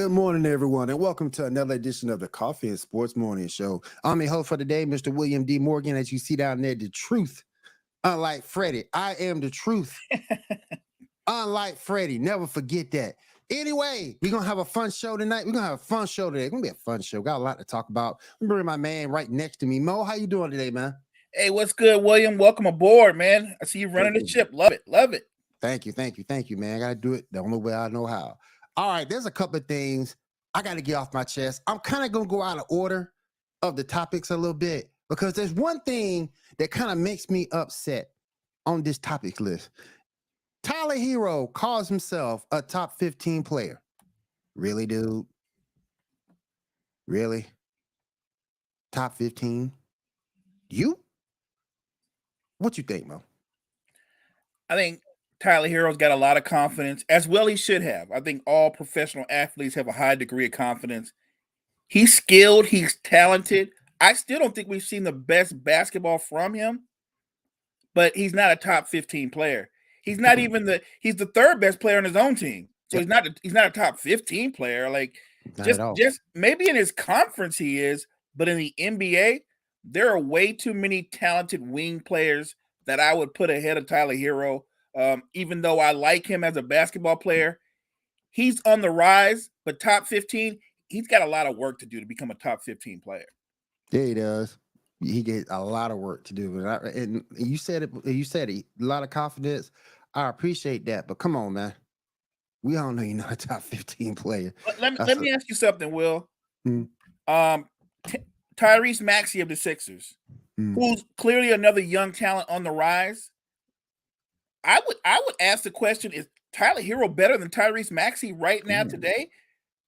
Good morning, everyone, and welcome to another edition of the Coffee and Sports Morning Show. I'm your host for today, Mr. William D. Morgan. As you see down there, the truth, unlike Freddie, I am the truth. Unlike Freddie, never forget that. Anyway, we're going to have a fun show tonight. We're going to have a fun show today. It's going to be a fun show. Got a lot to talk about. I'm bringing my man right next to me. Mo, how you doing today, man? Hey, what's good, William? Welcome aboard, man. I see you running the ship. Love it. Love it. Thank you, man. I got to do it the only way I know how. All right, there's a couple of things I got to get off my chest. I'm kind of going to go out of order of the topics a little bit because there's one thing that kind of makes me upset on this topics list. Tyler Hero calls himself a top 15 player. Really, dude? Really? Top 15? You? What you think, Mo? I think Tyler Hero's got a lot of confidence, as well he should have. I think all professional athletes have a high degree of confidence. He's skilled. He's talented. I still don't think we've seen the best basketball from him, but he's not a top 15 player. He's not even he's the third best player on his own team. So he's not a top 15 player. Like just maybe in his conference he is, but in the NBA, there are way too many talented wing players that I would put ahead of Tyler Hero. Even though I like him as a basketball player, he's on the rise, but top 15, he's got a lot of work to do to become a top 15 player. Yeah, he does. He gets a lot of work to do. And you said it. You said it. A lot of confidence. I appreciate that. But come on, man. We all know you're not a top 15 player. Let me ask you something, Will. Tyrese Maxey of the Sixers, who's clearly another young talent on the rise. I would ask the question: is Tyler Hero better than Tyrese Maxey right now today?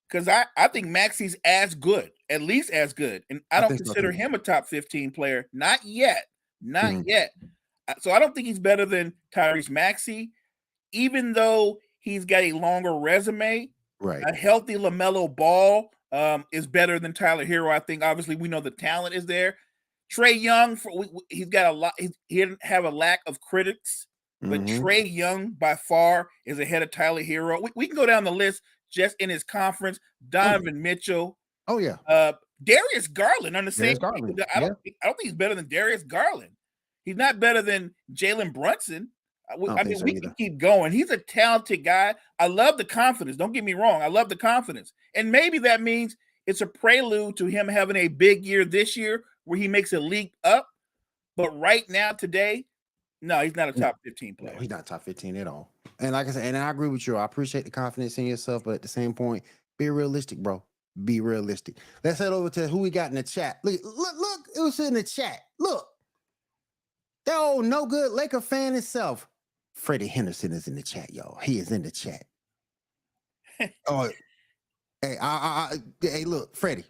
Because I think Maxey's as good, at least as good, and I don't consider him a top 15 player. Not yet. So I don't think he's better than Tyrese Maxey, even though he's got a longer resume. Right. A healthy LaMelo Ball is better than Tyler Hero. I think obviously we know the talent is there. Trae Young, he's got a lot. He didn't have a lack of critics. But Trae Young, by far, is ahead of Tyler Hero. We can go down the list just in his conference. Donovan Mitchell. Oh, yeah. Darius Garland on the same team. I don't think he's better than Darius Garland. He's not better than Jalen Brunson. We can keep going. He's a talented guy. I love the confidence. Don't get me wrong. I love the confidence. And maybe that means it's a prelude to him having a big year this year where he makes a leap up. But right now, today, no, he's not a top 15 player. No, he's not top 15 at all. And like I said, and I agree with you. I appreciate the confidence in yourself, but at the same point, be realistic, bro. Be realistic. Let's head over to who we got in the chat. Look, it was in the chat. Look. That old no good Laker fan himself. Freddie Henderson is in the chat, y'all. He is in the chat. Oh, hey, look, Freddie.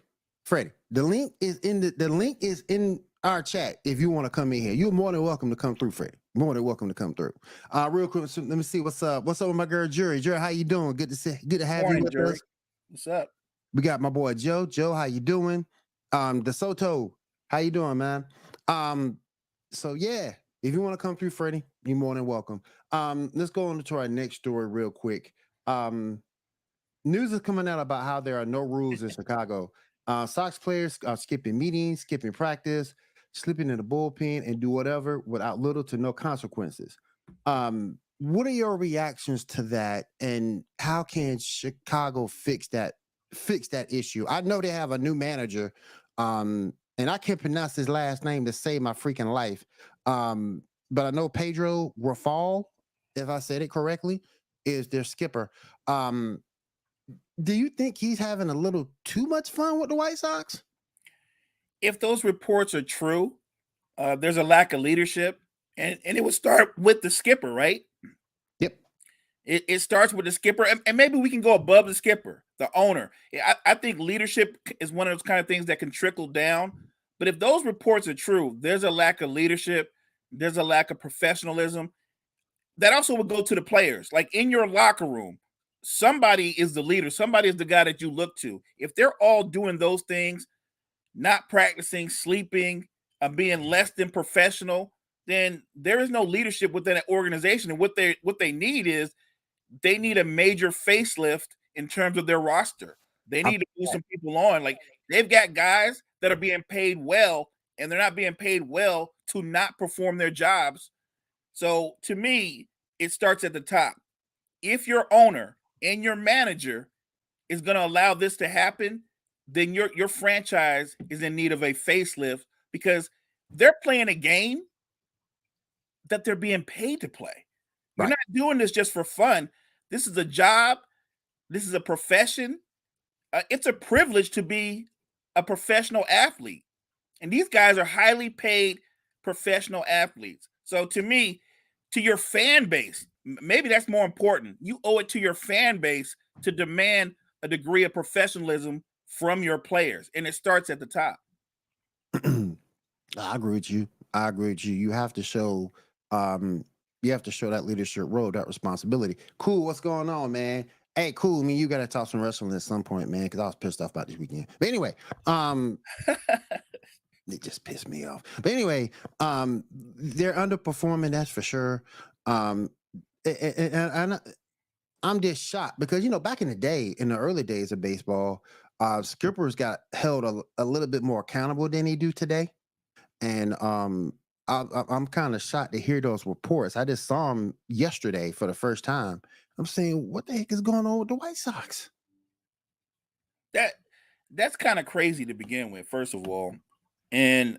The link is in our chat. If you want to come in here, you're more than welcome to come through, Freddie. More than welcome to come through. Real quick, let me see what's up. What's up with my girl Jury? Jury, how you doing? Good to have you with us. What's up? We got my boy Joe. Joe, how you doing? DeSoto, how you doing, man? So yeah, if you want to come through, Freddie, you're more than welcome. Let's go on to our next story real quick. News is coming out about how there are no rules in Chicago. Sox players are skipping meetings, skipping practice, sleeping in the bullpen, and do whatever without little to no consequences. What are your reactions to that, and how can Chicago fix that issue? I know they have a new manager, and I can't pronounce his last name to save my freaking life. But I know Pedro Grafal, if I said it correctly, is their skipper. Do you think he's having a little too much fun with the White Sox? If those reports are true, there's a lack of leadership, and it would start with the skipper, right? Yep. It starts with the skipper, and maybe we can go above the skipper, the owner. I think leadership is one of those kind of things that can trickle down. But if those reports are true, there's a lack of leadership. There's a lack of professionalism. That also would go to the players. Like in your locker room, somebody is the leader. Somebody is the guy that you look to. If they're all doing those things, not practicing, sleeping, being less than professional, then there is no leadership within an organization. And what they need is they need a major facelift in terms of their roster. They need to move some people on. Like, they've got guys that are being paid well, and they're not being paid well to not perform their jobs. So to me, it starts at the top. If your owner and your manager is going to allow this to happen, then your franchise is in need of a facelift, because they're playing a game that they're being paid to play. You're Right. not doing this just for fun. This is a job. This is a profession. It's a privilege to be a professional athlete. And these guys are highly paid professional athletes. So to me, to your fan base, maybe that's more important. You owe it to your fan base to demand a degree of professionalism from your players. And it starts at the top. I agree with you. I agree with you. You have to show that leadership role, that responsibility. Cool, what's going on, man? Hey, cool. I mean, you gotta talk some wrestling at some point, man, because I was pissed off about this weekend. But anyway, it just pissed me off. But anyway, they're underperforming, that's for sure. And I'm just shocked because, back in the day, in the early days of baseball, skippers got held a little bit more accountable than they do today. And I'm kind of shocked to hear those reports. I just saw them yesterday for the first time. I'm saying, what the heck is going on with the White Sox? That's kind of crazy to begin with, first of all. And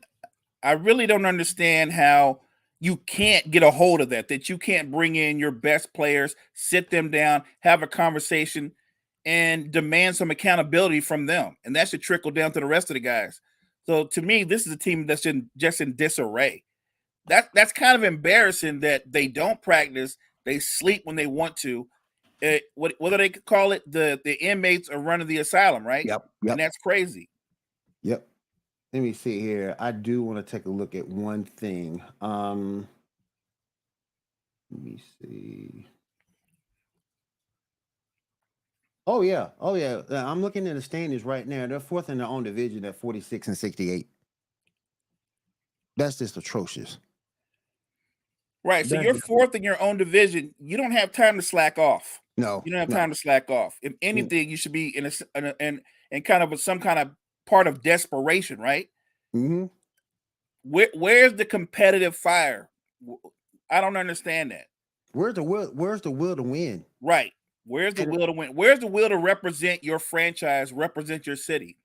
I really don't understand how you can't get a hold of that you can't bring in your best players, sit them down, have a conversation, and demand some accountability from them. And that should trickle down to the rest of the guys. So to me, this is a team that's just in disarray. That's kind of embarrassing that they don't practice. They sleep when they want to. What do they call it? The inmates are running the asylum, right? Yep. And that's crazy. Yep. Let me see here. I do want to take a look at one thing. Let me see. Oh yeah. I'm looking at the standings right now. They're fourth in their own division at 46 and 68. That's just atrocious. Right. So you're fourth in your own division. You don't have time to slack off. No. You don't have time to slack off. If anything, you should be in kind of some kind of part of desperation, right? Mm-hmm. Where's the competitive fire? I don't understand that. Where's the will to win? Right. Where's the will to win? Where's the will to represent your franchise, represent your city?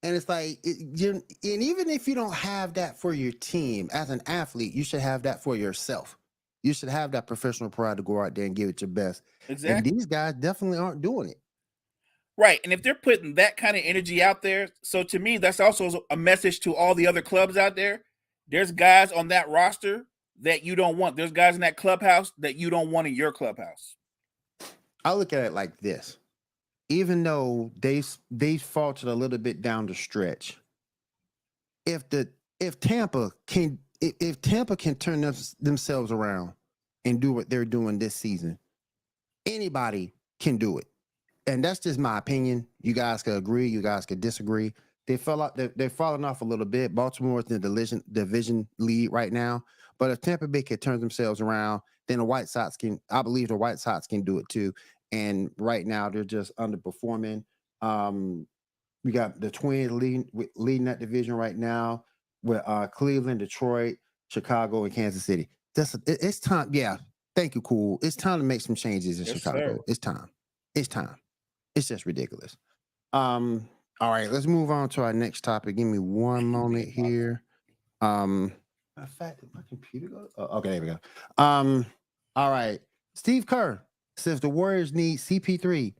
And it's like, and even if you don't have that for your team as an athlete, you should have that for yourself. You should have that professional pride to go out there and give it your best. Exactly. And these guys definitely aren't doing it. Right. And if they're putting that kind of energy out there, so to me, that's also a message to all the other clubs out there. There's guys on that roster that you don't want. There's guys in that clubhouse that you don't want in your clubhouse. I look at it like this. Even though they faltered a little bit down the stretch, if Tampa can turn themselves around and do what they're doing this season, anybody can do it. And that's just my opinion. You guys could agree, you guys could disagree. They're falling off a little bit. Baltimore's in the division lead right now. But if Tampa Bay can turn themselves around, then I believe the White Sox can do it too. And right now they're just underperforming. We got the Twins leading that division right now with Cleveland, Detroit, Chicago, and Kansas City. It's time. Yeah, thank you, Cool. It's time to make some changes in Chicago. Sir. It's time. It's just ridiculous. All right, let's move on to our next topic. Give me one moment here. In fact, did my computer go? Oh, okay, there we go. All right. Steve Kerr says the Warriors need CP3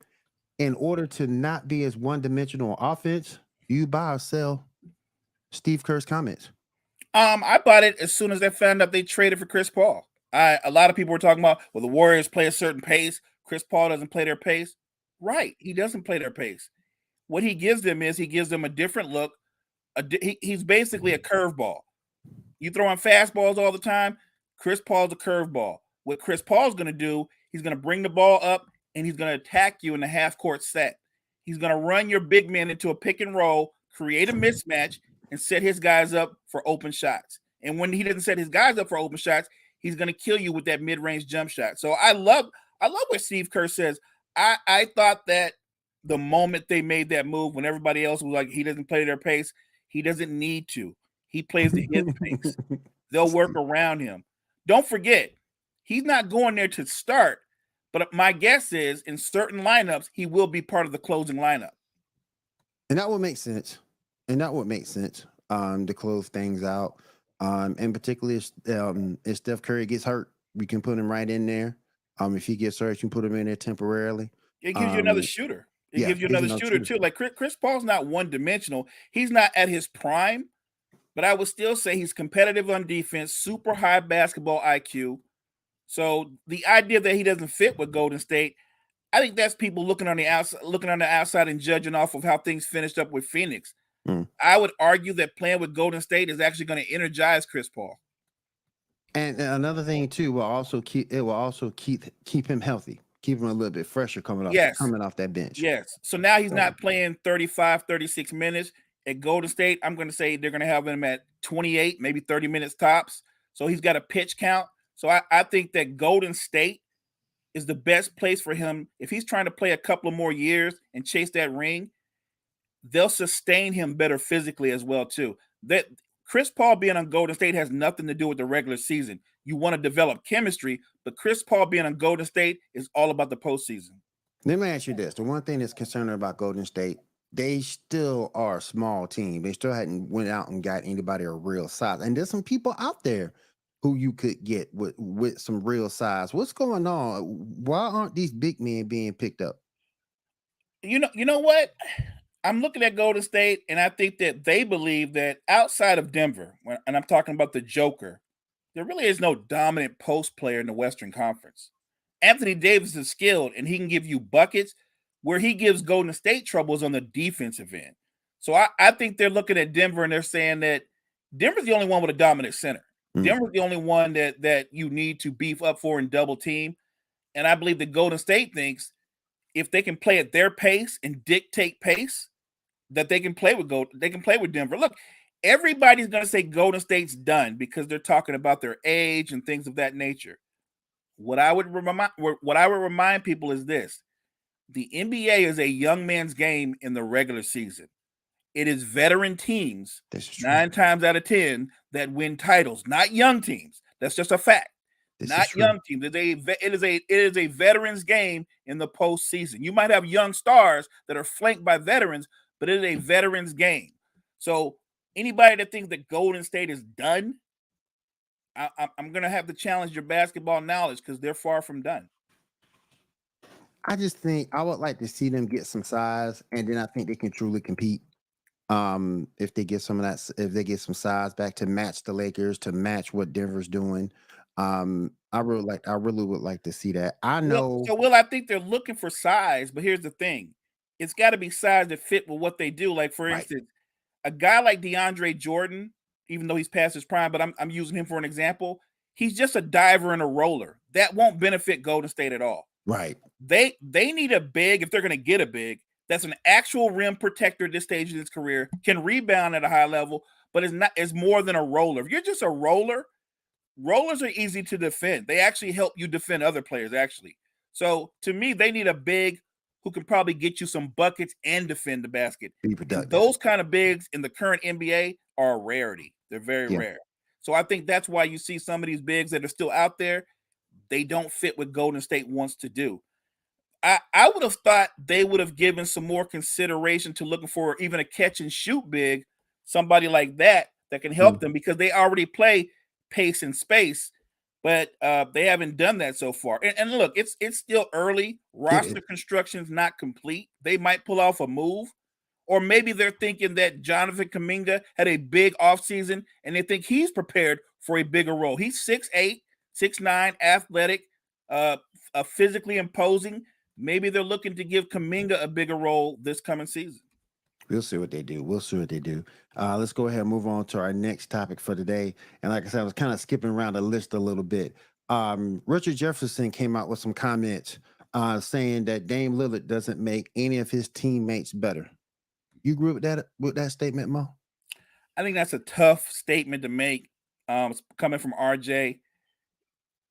in order to not be as one-dimensional on offense. You buy or sell Steve Kerr's comments? I bought it as soon as they found out they traded for Chris Paul. A lot of people were talking about, well, the Warriors play a certain pace. Chris Paul doesn't play their pace. Right. He doesn't play their pace. What he gives them is he gives them a different look. He's basically a curveball. You throw in fastballs all the time. Chris Paul's a curveball. What Chris Paul's going to do, he's going to bring the ball up and he's going to attack you in the half-court set. He's going to run your big man into a pick and roll, create a mismatch, and set his guys up for open shots. And when he doesn't set his guys up for open shots, he's going to kill you with that mid-range jump shot. So I love what Steve Kerr says. I thought that the moment they made that move, when everybody else was like, he doesn't play their pace, he doesn't need to. He plays to his pace. They'll work around him. Don't forget, he's not going there to start, but my guess is in certain lineups, he will be part of the closing lineup. And that would make sense. And that would make sense to close things out. And particularly if Steph Curry gets hurt, we can put him right in there. If he gets hurt, you can put him in there temporarily. It gives you another shooter. It gives you another shooter too. Like Chris Paul's not one-dimensional. He's not at his prime, but I would still say he's competitive on defense, super high basketball IQ. So the idea that he doesn't fit with Golden State, I think that's people looking on the outside and judging off of how things finished up with Phoenix. I would argue that playing with Golden State is actually going to energize Chris Paul. And another thing too will also keep him healthy, keep him a little bit fresher coming off that bench. Yes. So now he's not playing 35, 36 minutes at Golden State. I'm going to say they're going to have him at 28, maybe 30 minutes tops. So he's got a pitch count. So I think that Golden State is the best place for him. If he's trying to play a couple of more years and chase that ring, they'll sustain him better physically as well too. That Chris Paul being on Golden State has nothing to do with the regular season. You want to develop chemistry, but Chris Paul being on Golden State is all about the postseason. Let me ask you this. The one thing that's concerning about Golden State, they still are a small team. They still hadn't went out and got anybody a real size. And there's some people out there who you could get with some real size. What's going on? Why aren't these big men being picked up? You know what? I'm looking at Golden State, and I think that they believe that outside of Denver, and I'm talking about the Joker, there really is no dominant post player in the Western Conference. Anthony Davis is skilled, and he can give you buckets. Where he gives Golden State troubles on the defensive end. So I think they're looking at Denver, and they're saying that Denver's the only one with a dominant center. Denver's the only one that you need to beef up for and double team. And I believe that Golden State thinks if they can play at their pace and dictate pace, that they can play with Denver. Look, everybody's going to say Golden State's done because they're talking about their age and things of that nature. What I would remind people is this: the NBA is a young man's game in the regular season. It is veteran teams 9 times out of 10 that win titles, not young teams. That's just a fact. Not young teams. It is a veterans game in the postseason. You might have young stars that are flanked by veterans, but it is a veterans game. So anybody that thinks that Golden State is done, I'm going to have to challenge your basketball knowledge because they're far from done. I just think I would like to see them get some size, and then I think they can truly compete. If they get some of that, if they get some size back to match the Lakers, to match what Denver's doing, I really would like to see that. I know. I think they're looking for size, but here's the thing: it's got to be size that fit with what they do. Like for instance, a guy like DeAndre Jordan, even though he's past his prime, but I'm using him for an example. He's just a diver and a roller. That won't benefit Golden State at all. Right. They need a big, if they're going to get a big, that's an actual rim protector at this stage in his career, can rebound at a high level, but is more than a roller. If you're just a roller, rollers are easy to defend. They actually help you defend other players, actually. So to me, they need a big who can probably get you some buckets and defend the basket. Those kind of bigs in the current NBA are a rarity. They're very rare. So I think that's why you see some of these bigs that are still out there. They don't fit what Golden State wants to do. I would have thought they would have given some more consideration to looking for even a catch and shoot big, somebody like that can help them because they already play pace and space, but they haven't done that so far. And look, it's still early. Roster construction's not complete. They might pull off a move, or maybe they're thinking that Jonathan Kuminga had a big offseason and they think he's prepared for a bigger role. He's 6'8", 6'9", athletic, physically imposing. Maybe they're looking to give Kuminga a bigger role this coming season. We'll see what they do. Let's go ahead and move on to our next topic for today. And like I said, I was kind of skipping around the list a little bit. Richard Jefferson came out with some comments saying that Dame Lillard doesn't make any of his teammates better. You agree with that statement, Mo? I think that's a tough statement to make. Coming from RJ.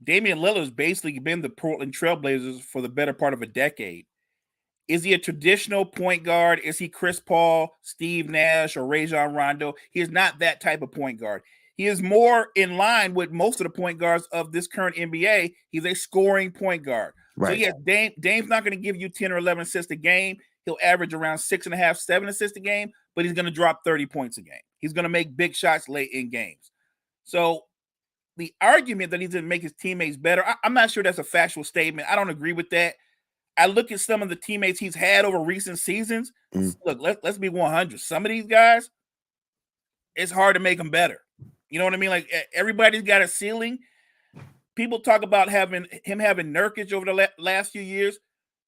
Damian Lillard's basically been the Portland Trailblazers for the better part of a decade. Is he a traditional point guard? Is he Chris Paul, Steve Nash, or Rajon Rondo? He is not that type of point guard. He is more in line with most of the point guards of this current NBA. He's a scoring point guard. Right. So, yes, Dame's not going to give you 10 or 11 assists a game. He'll average around 6.5, 7 assists a game, but he's going to drop 30 points a game. He's going to make big shots late in games. So the argument that he's going to make his teammates better, I'm not sure that's a factual statement. I don't agree with that. I look at some of the teammates he's had over recent seasons. Look, let's be 100. Some of these guys, it's hard to make them better. You know what I mean? Like, everybody's got a ceiling. People talk about having Nurkic over the last few years.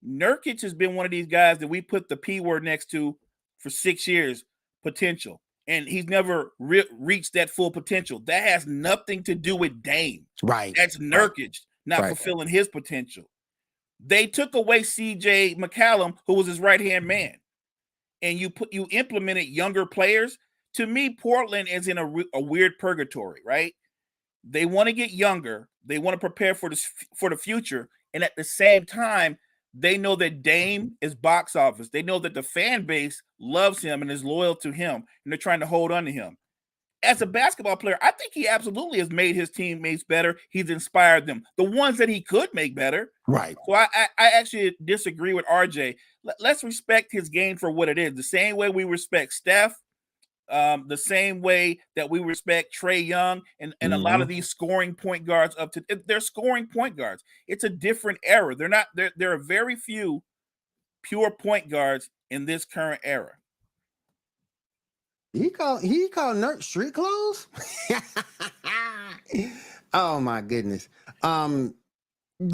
Nurkic has been one of these guys that we put the P word next to for 6 years, potential. And he's never reached that full potential. That has nothing to do with Dame. Right. That's Nurkic not fulfilling his potential. They took away CJ McCollum, who was his right-hand man. And you implemented younger players. To me, Portland is in a weird purgatory, right? They want to get younger. They want to prepare for the future. And at the same time, they know that Dame is box office. They know that the fan base loves him and is loyal to him, and they're trying to hold on to him. As a basketball player, I think he absolutely has made his teammates better. He's inspired them, the ones that he could make better. Right. So I actually disagree with RJ. Let's respect his game for what it is. The same way we respect Steph, the same way that we respect Trae Young and a lot of these scoring point guards they're scoring point guards. It's a different era. There are very few pure point guards in this current era. He called Nurk street clothes? Oh my goodness. Do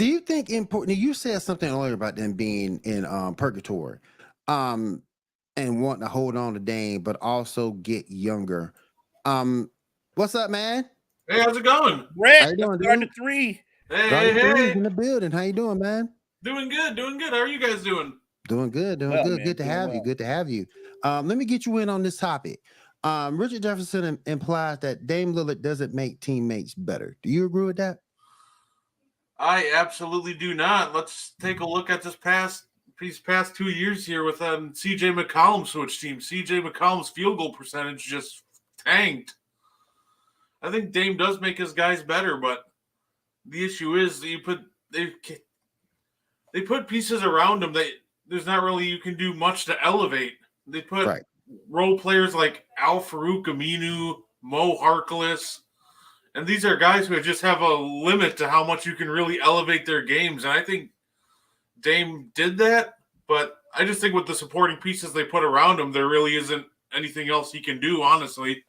you think you said something earlier about them being in purgatory and wanting to hold on to Dame but also get younger? What's up, man? Hey, how's it going? Brett, how you doing, dude? To 3. Hey. In the building. How you doing, man? Doing good. How are you guys doing? Doing good. Man, good to have you. Good to have you. Let me get you in on this topic. Richard Jefferson implies that Dame Lillard doesn't make teammates better. Do you agree with that? I absolutely do not. Let's take a look at these past 2 years here with CJ McCollum switch team. CJ McCollum's field goal percentage just tanked. I think Dame does make his guys better, but the issue is that they put pieces around him that there's not really you can do much to elevate. They put role players like Al-Farouq Aminu, Mo Harkless, and these are guys who just have a limit to how much you can really elevate their games. And I think Dame did that, but I just think with the supporting pieces they put around him, there really isn't anything else he can do, honestly.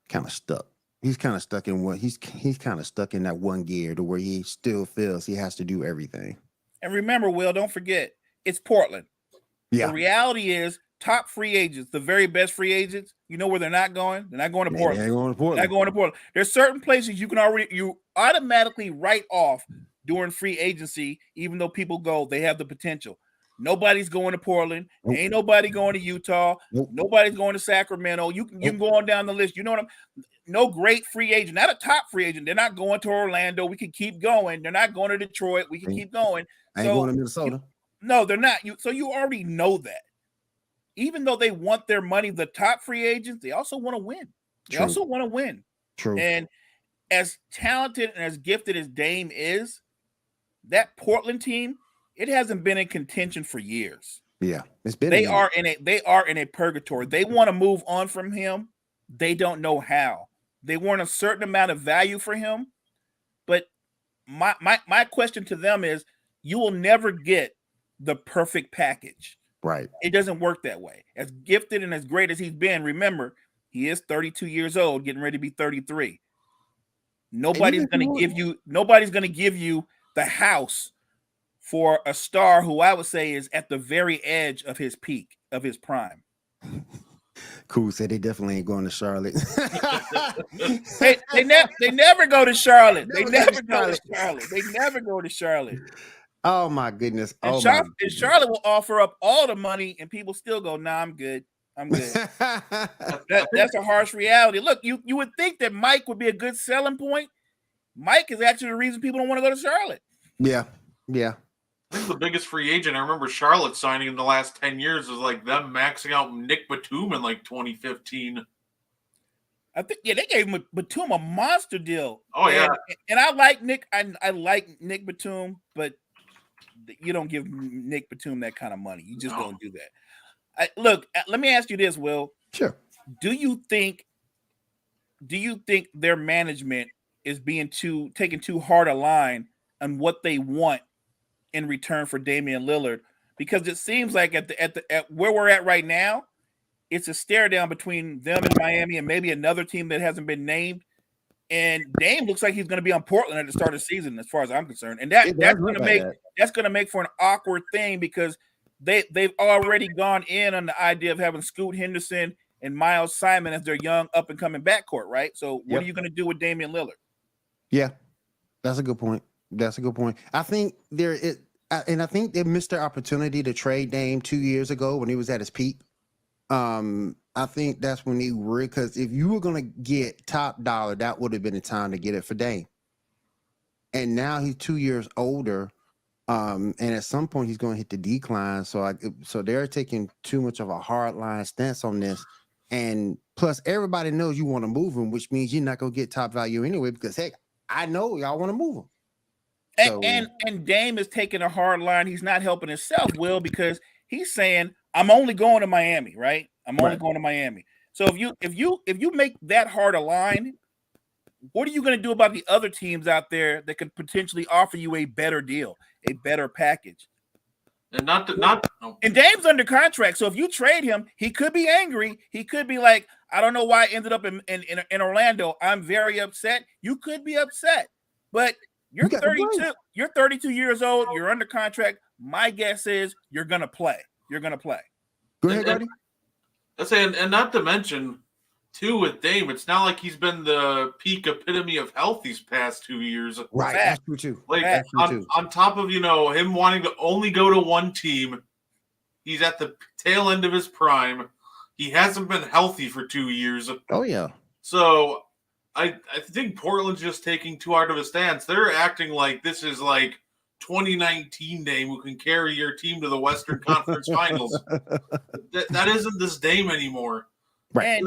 Kind of stuck. He's kind of stuck in he's kind of stuck in that one gear to where he still feels he has to do everything. And remember, Will, don't forget, it's Portland. Yeah. The reality is, top free agents, the very best free agents, you know where they're not going? They're not going to Portland. They're going to Portland. They're going to Portland. There's certain places you automatically write off during free agency, even though people go, they have the potential. Nobody's going to Portland. Nope. Ain't nobody going to Utah. Nope. Nobody's going to Sacramento. You can go on down the list. You know what no great free agent, not a top free agent. They're not going to Orlando. We can keep going. They're not going to Detroit. We can keep going. Ain't going to Minnesota. No, they're not. So you already know that. Even though they want their money, the top free agents, they also want to win. They also want to win. True. And as talented and as gifted as Dame is, that Portland team, it hasn't been in contention for years. Yeah, it's been. They are in a purgatory. They want to move on from him. They don't know how. They want a certain amount of value for him, but my question to them is, you will never get the perfect package. Right. It doesn't work that way. As gifted and as great as he's been, remember, he is 32 years old, getting ready to be 33. Nobody's going to give you the house for a star who I would say is at the very edge of his peak, of his prime. Cool said they definitely ain't going to Charlotte. they never go to Charlotte. They never go to Charlotte. Oh my goodness. And Charlotte will offer up all the money and people still go, nah, I'm good. That's a harsh reality. Look, you would think that Mike would be a good selling point. Mike is actually the reason people don't want to go to Charlotte. Yeah. think the biggest free agent I remember Charlotte signing in the last 10 years is like them maxing out Nick Batum in like 2015. I think they gave Batum a monster deal. Oh yeah, and I like Nick. I like Nick Batum, but you don't give Nick Batum that kind of money. You just don't do that. Look, let me ask you this, Will. Sure. Do you think their management is taking too hard a line on what they want in return for Damian Lillard? Because it seems like at where we're at right now, it's a stare down between them and Miami and maybe another team that hasn't been named. And Dame looks like he's going to be on Portland at the start of the season, as far as I'm concerned. And that's going to make for an awkward thing because they've already gone in on the idea of having Scoot Henderson and Miles Simon as their young up and coming backcourt, right? So what are you going to do with Damian Lillard? Yeah, that's a good point. I think I think they missed their opportunity to trade Dame 2 years ago when he was at his peak. I think that's when because if you were gonna get top dollar, that would have been the time to get it for Dame. And now he's 2 years older, and at some point he's going to hit the decline. So they're taking too much of a hard line stance on this. And plus, everybody knows you want to move him, which means you're not gonna get top value anyway. Because heck, I know y'all want to move him. And Dame is taking a hard line. He's not helping himself, Will, because he's saying, I'm only going to Miami, right? I'm only going to Miami. So if you make that hard a line, what are you going to do about the other teams out there that could potentially offer you a better deal, a better package? And and Dame's under contract, so if you trade him, he could be angry. He could be like, I don't know why I ended up in Orlando. I'm very upset. You could be upset, but you're 32. You're 32 years old. You're under contract. My guess is you're gonna play. Go ahead, Gordy. Let's say, and not to mention, too, with Dame, it's not like he's been the peak epitome of health these past 2 years. Right, that's true too. On top of him wanting to only go to one team, he's at the tail end of his prime. He hasn't been healthy for 2 years. Oh yeah. So I think Portland's just taking too hard of a stance. They're acting like this is like 2019 Dame who can carry your team to the Western Conference Finals. That isn't this Dame anymore. Right.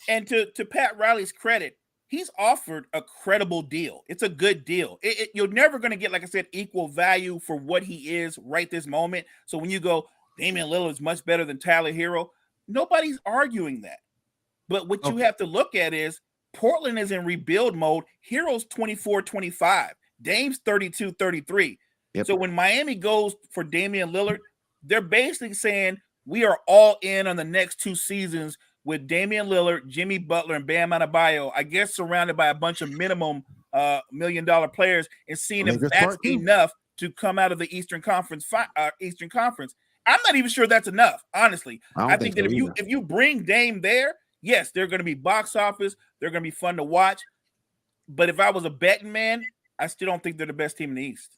And to Pat Riley's credit, he's offered a credible deal. It's a good deal. You're never going to get, like I said, equal value for what he is right this moment. So when you go, Damian Lillard is much better than Tyler Hero, nobody's arguing that. But what you have to look at is Portland is in rebuild mode. Hero's 24-25. Dame's 32-33. Yep. So when Miami goes for Damian Lillard, they're basically saying we are all in on the next 2 seasons with Damian Lillard, Jimmy Butler, and Bam Adebayo, I guess surrounded by a bunch of minimum $1 million players, and seeing if that's enough to come out of the Eastern Conference. I'm not even sure that's enough, honestly. I think that if you bring Dame there, yes, they're going to be box office. They're going to be fun to watch. But if I was a betting man, I still don't think they're the best team in the East.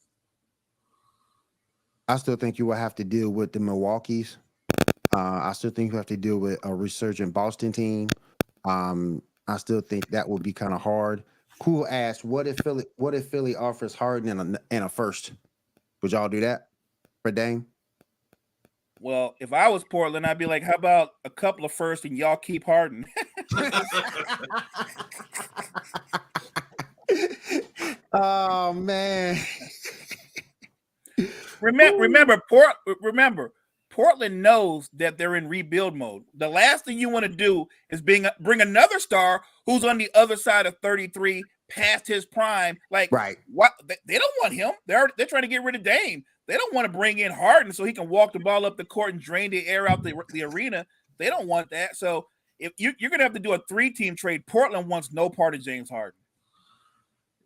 I still think you will have to deal with the Milwaukees. I still think you have to deal with a resurgent Boston team. I still think that would be kind of hard. Cool asked, what if Philly offers Harden and a first? Would y'all do that for Dame? Well, if I was Portland, I'd be like, how about a couple of firsts and y'all keep Harden? Oh man. Remember, Portland knows that they're in rebuild mode. The last thing you want to do is bring another star who's on the other side of 33, past his prime. Like, what? They don't want him. They're trying to get rid of Dame. They don't want to bring in Harden so he can walk the ball up the court and drain the air out the arena. They don't want that. So if you're going to have to do a 3-team trade, Portland wants no part of James Harden.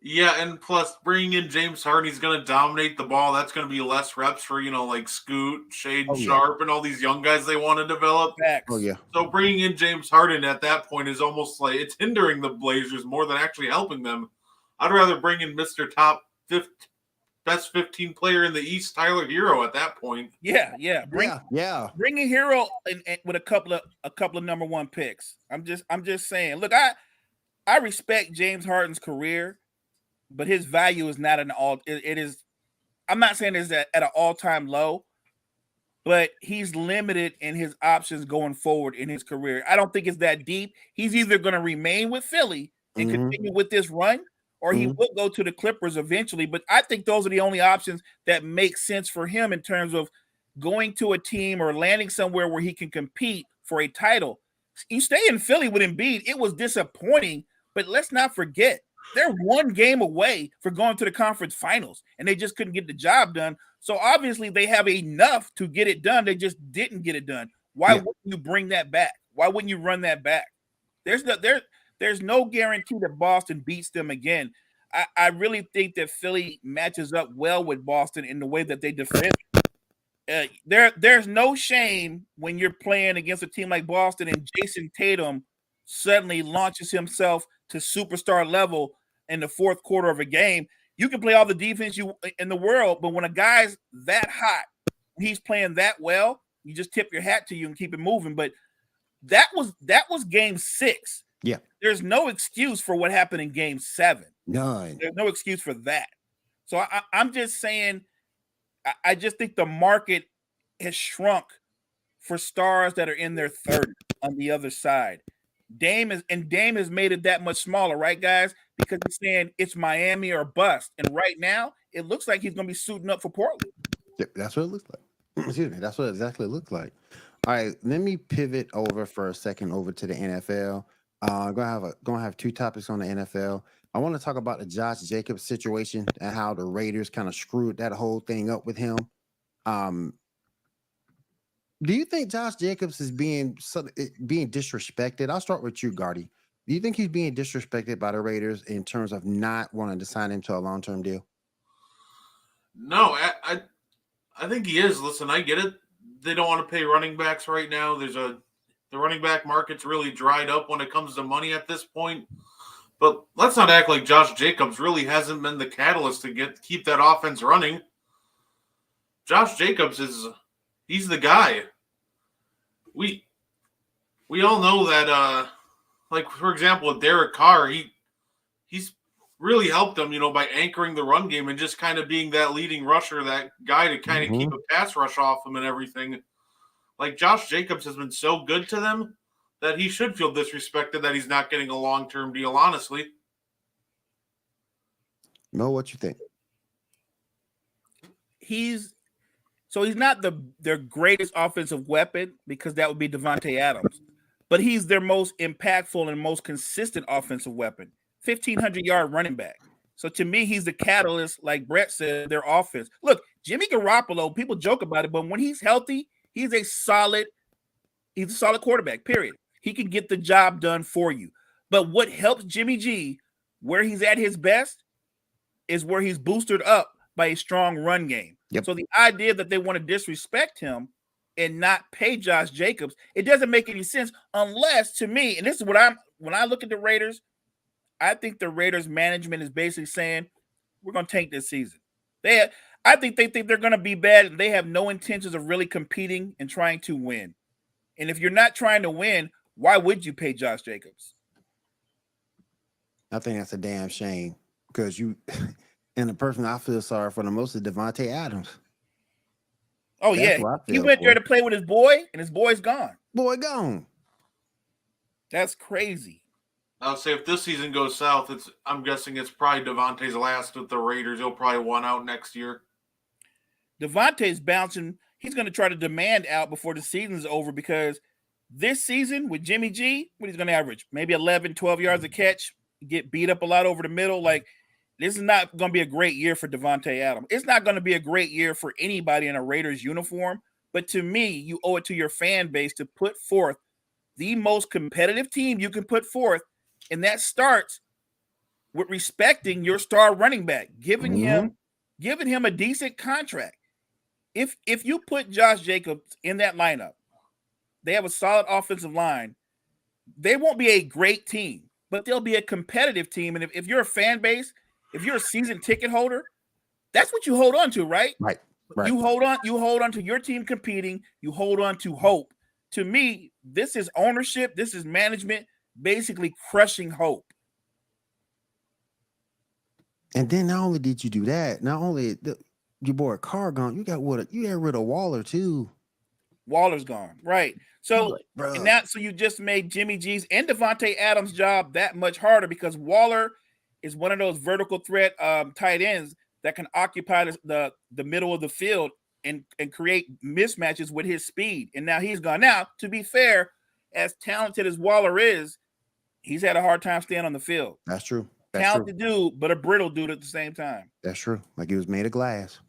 Yeah, and plus bringing in James Harden, he's going to dominate the ball. That's going to be less reps for, like Scoot, Shaden Sharp, and all these young guys they want to develop. Facts. Oh, yeah. So bringing in James Harden at that point is almost like it's hindering the Blazers more than actually helping them. I'd rather bring in Mr. Top best 15 player in the East, Tyler Hero, at that point. Yeah. Bring a Hero and with a couple of number 1 picks. I'm just saying. Look, I respect James Harden's career, but his value is not an all. It is I'm not saying it's at an all-time low, but he's limited in his options going forward in his career. I don't think it's that deep. He's either going to remain with Philly and continue with this run, or he will go to the Clippers eventually. But I think those are the only options that make sense for him in terms of going to a team or landing somewhere where he can compete for a title. You stay in Philly with Embiid. It was disappointing, but let's not forget, they're one game away for going to the conference finals, and they just couldn't get the job done. So obviously they have enough to get it done. They just didn't get it done. Why wouldn't you bring that back? Why wouldn't you run that back? There's no guarantee that Boston beats them again. I really think that Philly matches up well with Boston in the way that they defend. There's no shame when you're playing against a team like Boston and Jason Tatum suddenly launches himself to superstar level in the fourth quarter of a game. You can play all the defense you in the world, but when a guy's that hot, he's playing that well, you just tip your hat to you and keep it moving. But that was game 6. Yeah. There's no excuse for what happened in game 7. None. There's no excuse for that. So I'm just saying, I just think the market has shrunk for stars that are in their 30s on the other side. Dame has made it that much smaller, right, guys? Because he's saying it's Miami or bust. And right now, it looks like he's going to be suiting up for Portland. Yeah, that's what it looks like. Excuse me. That's what exactly it looks like. All right, let me pivot over for a second over to the NFL. I'm gonna have 2 topics on the NFL. I want to talk about the Josh Jacobs situation and how the Raiders kind of screwed that whole thing up with him. Do you think Josh Jacobs is being disrespected? I'll start with you, Gardy. Do you think he's being disrespected by the Raiders in terms of not wanting to sign him to a long-term deal? No, I think he is. Listen, I get it. They don't want to pay running backs right now. The running back market's really dried up when it comes to money at this point. But let's not act like Josh Jacobs really hasn't been the catalyst to keep that offense running. Josh Jacobs he's the guy. We all know that like for example with Derek Carr, he's really helped them, by anchoring the run game and just kind of being that leading rusher, that guy to kind of keep a pass rush off him and everything. Like Josh Jacobs has been so good to them that he should feel disrespected that he's not getting a long-term deal, honestly. Mo, what you think? He's not their greatest offensive weapon because that would be Devontae Adams, but he's their most impactful and most consistent offensive weapon. 1,500-yard running back. So to me, he's the catalyst, like Brett said, their offense. Look, Jimmy Garoppolo, people joke about it, but when he's healthy, he's a solid quarterback, period. He can get the job done for you. But what helps Jimmy G, where he's at his best, is where he's boosted up by a strong run game. Yep. So the idea that they want to disrespect him and not pay Josh Jacobs, it doesn't make any sense unless, to me, and this is when I look at the Raiders, I think the Raiders management is basically saying, we're going to tank this season. I think they think they're going to be bad and they have no intentions of really competing and trying to win. And if you're not trying to win, why would you pay Josh Jacobs? I think that's a damn shame because you and the person I feel sorry for the most is Devontae Adams. Oh, That's yeah. He went there to play with his boy, and his boy's gone. Boy gone. That's crazy. I'll say if this season goes south, I'm guessing it's probably Devontae's last with the Raiders. He'll probably want out next year. Devontae's bouncing. He's going to try to demand out before the season's over because this season with Jimmy G, what he's going to average? Maybe 11, 12 yards a catch, get beat up a lot over the middle. Like, this is not going to be a great year for Devontae Adams. It's not going to be a great year for anybody in a Raiders uniform. But to me, you owe it to your fan base to put forth the most competitive team you can put forth. And that starts with respecting your star running back, giving him a decent contract. If you put Josh Jacobs in that lineup, they have a solid offensive line. They won't be a great team, but they'll be a competitive team. And if you're a fan base, if you're a season ticket holder, that's what you hold on to, right? Right. You hold on to your team competing. You hold on to hope. To me, this is ownership. This is management basically crushing hope. And then not only did you do that, your boy Carr gone. You got rid of Waller too. Waller's gone, right? So Bruh. and so you just made Jimmy G's and Devontae Adams' job that much harder because Waller is one of those vertical threat tight ends that can occupy the middle of the field and create mismatches with his speed. And now he's gone. Now, to be fair, as talented as Waller is, he's had a hard time staying on the field. That's true. Talented dude, but a brittle dude at the same time. That's true. Like he was made of glass.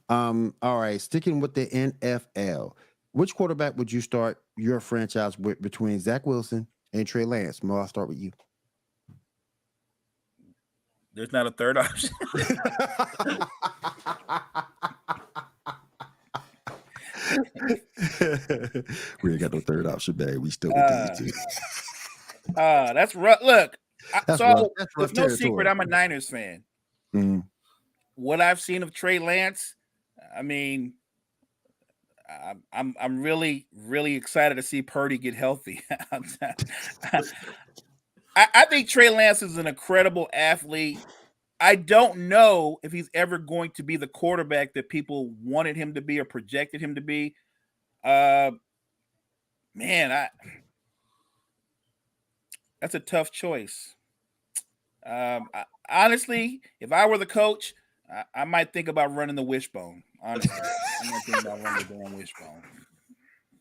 All right, sticking with the NFL, which quarterback would you start your franchise with between Zach Wilson and Trey Lance? Mo, I'll start with you. There's not a third option. We ain't got no third option, man. We still with these two. That's rough. Look, That's there's no secret. I'm a Niners fan. Mm-hmm. What I've seen of Trey Lance, I mean, I'm really, really excited to see Purdy get healthy. I think Trey Lance is an incredible athlete. I don't know if he's ever going to be the quarterback that people wanted him to be or projected him to be. Man, that's a tough choice. Honestly, if I were the coach, I might think about running the wishbone. Honestly, I might think about running the damn wishbone.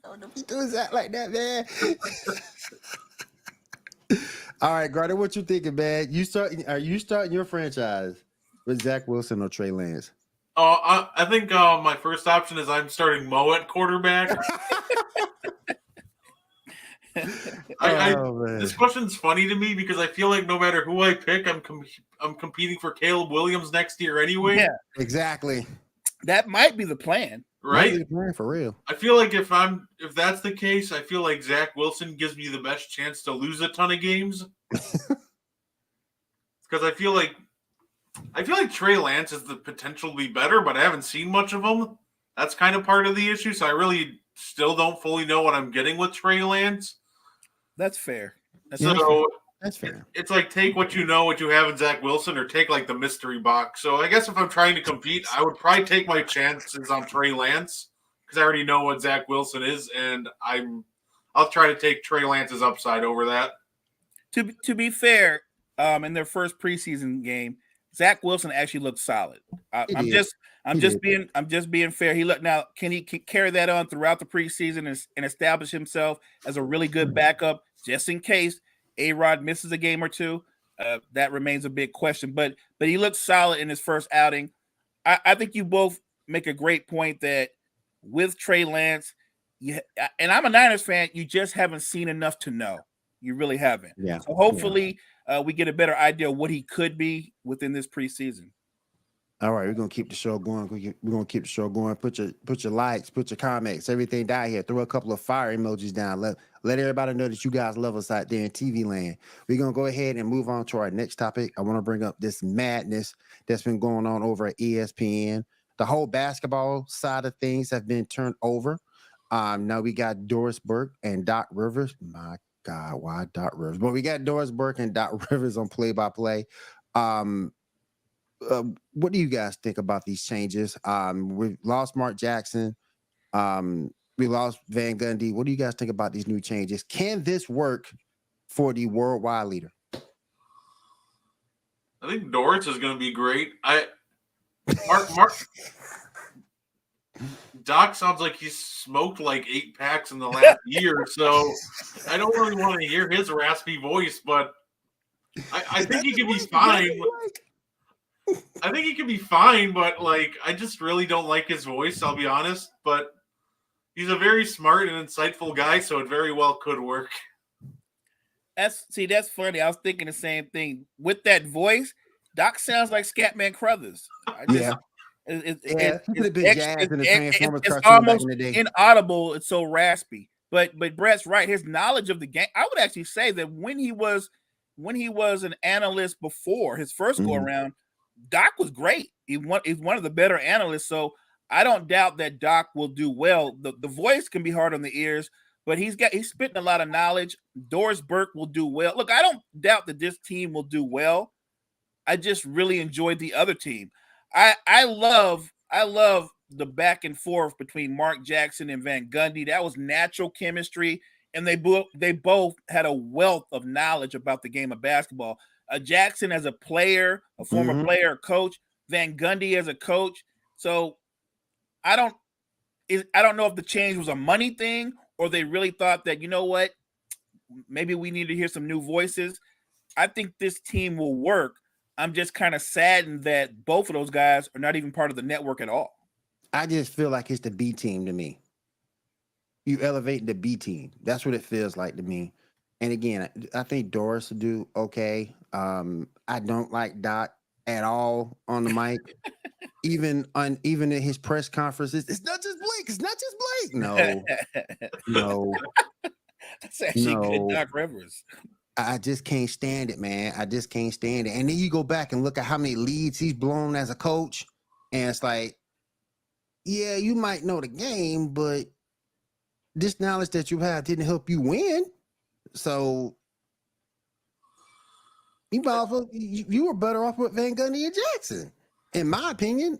I don't know if he does that like that, man. All right, Gardner, what you thinking, man? Are you starting your franchise with Zach Wilson or Trey Lance? I think my first option is I'm starting Mo at quarterback. This question's funny to me because I feel like no matter who I pick, I'm competing for Caleb Williams next year anyway. Yeah, exactly. That might be the plan, right? For real. I feel like if that's the case, I feel like Zach Wilson gives me the best chance to lose a ton of games. Because I feel like Trey Lance has the potential to be better, but I haven't seen much of him. That's kind of part of the issue. So I really still don't fully know what I'm getting with Trey Lance. That's fair. That's fair. It's like take what you have in Zach Wilson, or take like the mystery box. So I guess if I'm trying to compete, I would probably take my chances on Trey Lance because I already know what Zach Wilson is, and I'll try to take Trey Lance's upside over that. To be fair, in their first preseason game, Zach Wilson actually looked solid. I'm just being fair. Can he carry that on throughout the preseason and establish himself as a really good backup just in case A-Rod misses a game or two? That remains a big question. But he looked solid in his first outing. I think you both make a great point that with Trey Lance, and I'm a Niners fan, you just haven't seen enough to know. You really haven't. Yeah. So hopefully we get a better idea of what he could be within this preseason. All right, we're gonna keep the show going. We're gonna keep the show going. Put your likes, put your comments, everything down here. Throw a couple of fire emojis down. Let everybody know that you guys love us out there in TV land. We're gonna go ahead and move on to our next topic. I want to bring up this madness that's been going on over at ESPN. The whole basketball side of things have been turned over. Now we got Doris Burke and Doc Rivers. My God, why Doc Rivers? But we got Doris Burke and Doc Rivers on play-by-play. What do you guys think about these changes? We lost Mark Jackson. We lost Van Gundy. What do you guys think about these new changes? Can this work for the worldwide leader? I think Doris is going to be great. Mark Doc sounds like he's smoked like 8 packs in the last year, so I don't really want to hear his raspy voice, but I think he can be fine. I think he can be fine, but I just really don't like his voice, I'll be honest. But he's a very smart and insightful guy, so it very well could work. That's funny. I was thinking the same thing. With that voice, Doc sounds like Scatman Crothers. It's almost inaudible. It's so raspy. But Brett's right. His knowledge of the game. I would actually say that when he was an analyst before his first go around, Doc was great. He's one of the better analysts. So I don't doubt that Doc will do well. The voice can be hard on the ears, but he's spitting a lot of knowledge. Doris Burke will do well. Look, I don't doubt that this team will do well. I just really enjoyed the other team. I love the back and forth between Mark Jackson and Van Gundy. That was natural chemistry, and they both had a wealth of knowledge about the game of basketball. Jackson as a player, a former player, coach. Van Gundy as a coach. So I don't know if the change was a money thing or they really thought that, you know what, maybe we need to hear some new voices. I think this team will work. I'm just kind of saddened that both of those guys are not even part of the network at all. I just feel like it's the B team to me. You elevate the B team. That's what it feels like to me. And again, I think Doris will do okay. I don't like Doc at all on the mic. Even in his press conferences, it's not just Blake. It's not just Blake. No. That's actually good, Doc Rivers. I just can't stand it, man. I just can't stand it. And then you go back and look at how many leads he's blown as a coach, and it's like, yeah, you might know the game, but this knowledge that you have didn't help you win. So you were better off with Van Gundy and Jackson, in my opinion.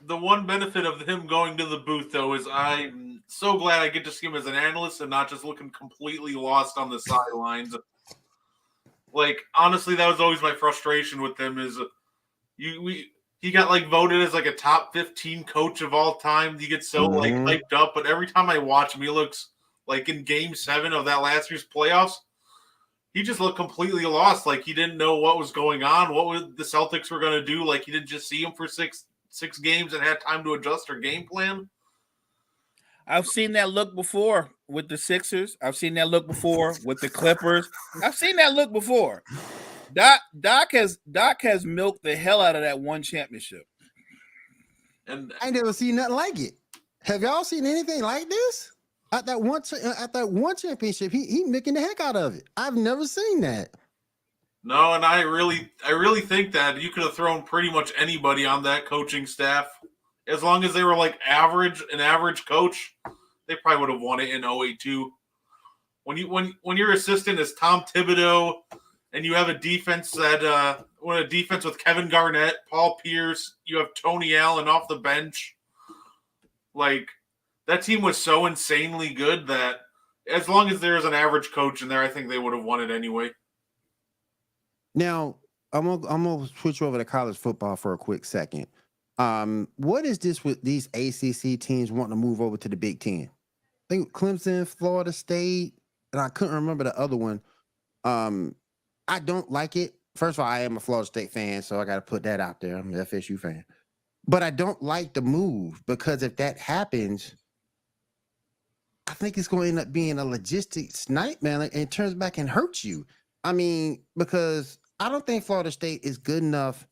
The one benefit of him going to the booth, though, is I'm so glad I get to see him as an analyst and not just looking completely lost on the sidelines. Like, honestly, that was always my frustration with him is he got like voted as like a top 15 coach of all time. He gets so like hyped up, but every time I watch him, he looks like in Game 7 of that last year's playoffs. He just looked completely lost. Like he didn't know what was going on, what the Celtics were going to do. Like he didn't just see him for six games and had time to adjust their game plan. I've seen that look before with the Sixers. I've seen that look before with the Clippers. I've seen that look before. Doc has milked the hell out of that one championship. And I ain't never seen nothing like it. Have y'all seen anything like this? At that one championship, he milking the heck out of it. I've never seen that. No, and I really think that you could have thrown pretty much anybody on that coaching staff. As long as they were like an average coach, they probably would have won it in 08 too. When your assistant is Tom Thibodeau and you have a defense with Kevin Garnett, Paul Pierce, you have Tony Allen off the bench. Like that team was so insanely good that as long as there's an average coach in there, I think they would have won it anyway. Now, I'm gonna switch over to college football for a quick second. What is this with these ACC teams wanting to move over to the Big Ten? I think Clemson, Florida State, and I couldn't remember the other one. I don't like it. First of all, I am a Florida State fan, so I got to put that out there. I'm an FSU fan. But I don't like the move because if that happens, I think it's going to end up being a logistics nightmare and it turns back and hurts you. I mean, because I don't think Florida State is good enough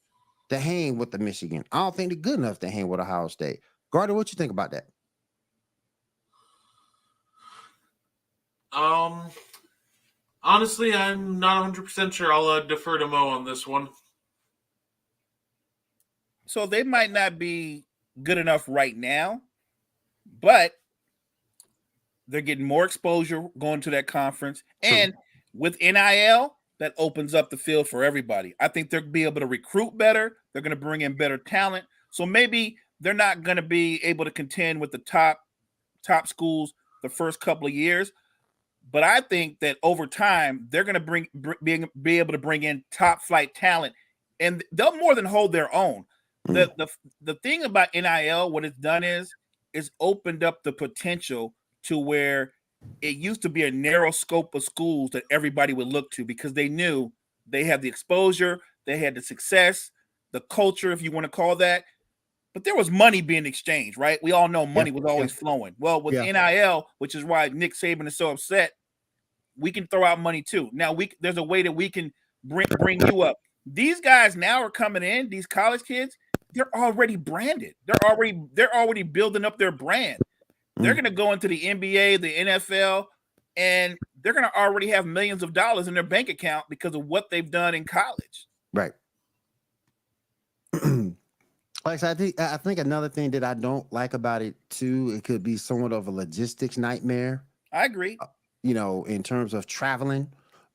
to hang with the Michigan. I don't think they're good enough to hang with Ohio State. Gardner, what you think about that? Honestly, I'm not 100% sure. I'll defer to Mo on this one. So they might not be good enough right now, but they're getting more exposure going to that conference. And with NIL, that opens up the field for everybody. I think they'll be able to recruit better. They're going to bring in better talent. So maybe they're not going to be able to contend with the top schools the first couple of years. But I think that over time, they're going to be able to bring in top flight talent, and they'll more than hold their own. The thing about NIL, what it's done is opened up the potential to where it used to be a narrow scope of schools that everybody would look to because they knew they had the exposure, they had the success, the culture, if you want to call that. But there was money being exchanged, right? We all know money was always flowing. Well, with NIL, which is why Nick Saban is so upset, we can throw out money too. Now there's a way that we can bring you up. These guys now are coming in, these college kids, they're already branded. They're already building up their brand. They're going to go into the NBA, the NFL, and they're going to already have millions of dollars in their bank account because of what they've done in college. Right. Like I think another thing that I don't like about it too, it could be somewhat of a logistics nightmare. I agree. In terms of traveling.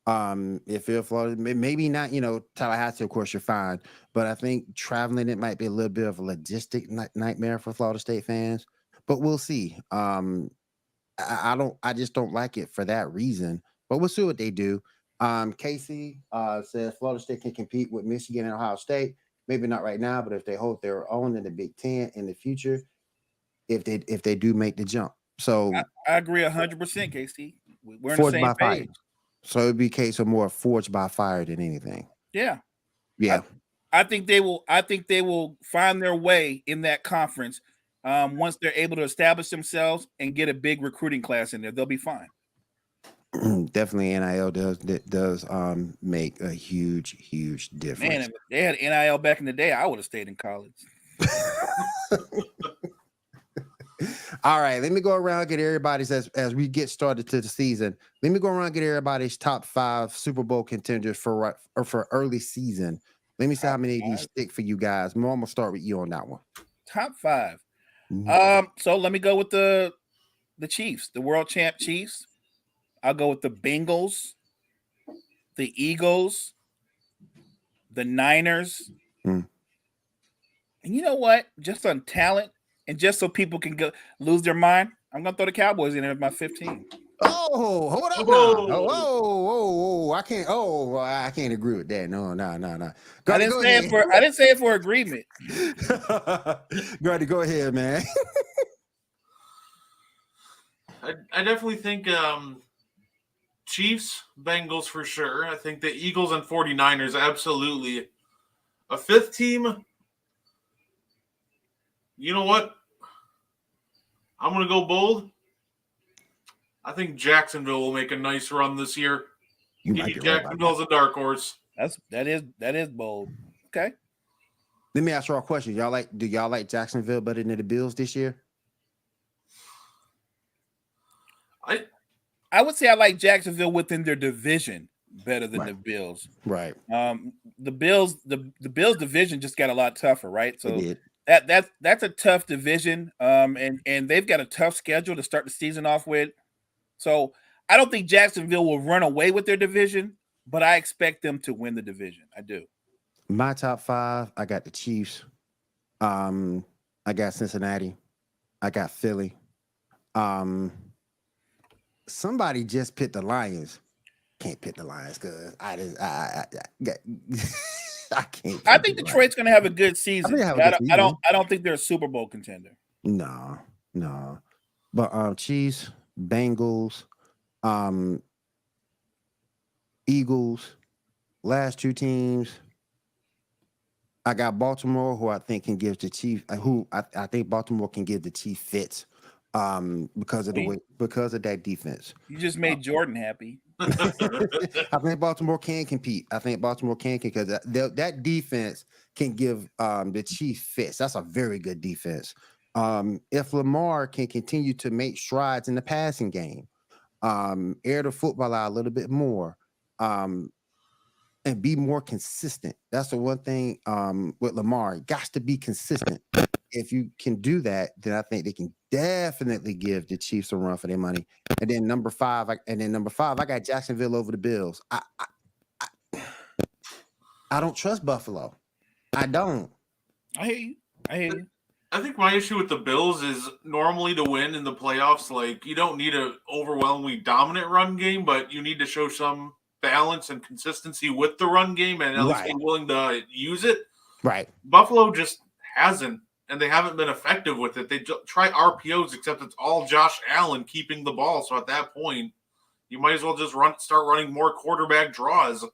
If you're Florida, maybe not, Tallahassee, of course, you're fine. But I think traveling, it might be a little bit of a logistic nightmare for Florida State fans. But we'll see. I just don't like it for that reason. But we'll see what they do. Casey says Florida State can compete with Michigan and Ohio State. Maybe not right now, but if they hold their own in the Big Ten in the future, if they do make the jump. So I agree 100%, KC. We're on the forged same by fire. page. So it'd be a case of more forged by fire than anything. Yeah. Yeah. I think they will find their way in that conference once they're able to establish themselves and get a big recruiting class in there. They'll be fine. Definitely NIL does make a huge difference. Man, if they had NIL back in the day, I would have stayed in college. All right, let me go around and get everybody's as we get started to the season. Let me go around and get everybody's top 5 Super Bowl contenders for early season. Let me see how many of these stick for you guys. Mo, I'm gonna start with you on that one. Top 5. So let me go with the Chiefs, the world champ Chiefs. I'll go with the Bengals, the Eagles, the Niners. And you know what? Just on talent and just so people can lose their mind, I'm going to throw the Cowboys in there at my 15. Oh, hold up now. Oh, I can't. Oh, I can't agree with that. No. I didn't say it for agreement. Go ahead, man. I definitely think Chiefs, Bengals for sure. I think the Eagles and 49ers, absolutely. A 5th team, you know what? I'm going to go bold. I think Jacksonville will make a nice run this year. Jacksonville's a dark horse. That is bold. Okay. Let me ask you a question. Do y'all like Jacksonville better than the Bills this year? I would say I like Jacksonville within their division better than the Bills. Right. The Bills division just got a lot tougher, right? So that's a tough division. And they've got a tough schedule to start the season off with. So I don't think Jacksonville will run away with their division, but I expect them to win the division. I do. My top 5, I got the Chiefs. I got Cincinnati. I got Philly. Somebody just picked the Lions. Can't pick the Lions because I can't. I think Detroit's going to have a good season. I don't think they're a Super Bowl contender. No. But Chiefs, Bengals, Eagles, last 2 teams. I got Baltimore, who I think can give the Chiefs. I think Baltimore can give the Chiefs fits. Because of that defense. You just made Jordan happy. I think Baltimore can compete. I think Baltimore can because that defense can give the Chiefs fits. That's a very good defense. If Lamar can continue to make strides in the passing game, air the football out a little bit more, and be more consistent. That's the one thing with Lamar. It got to be consistent. If you can do that, then I think they can definitely give the Chiefs a run for their money. And then number 5, I got Jacksonville over the Bills. I don't trust Buffalo. I don't. I hear you. I think my issue with the Bills is normally to win in the playoffs, like you don't need an overwhelmingly dominant run game, but you need to show some balance and consistency with the run game and at least be willing to use it. Right. Buffalo just hasn't. And they haven't been effective with it. They try RPOs, except it's all Josh Allen keeping the ball. So at that point, you might as well just start running more quarterback draws.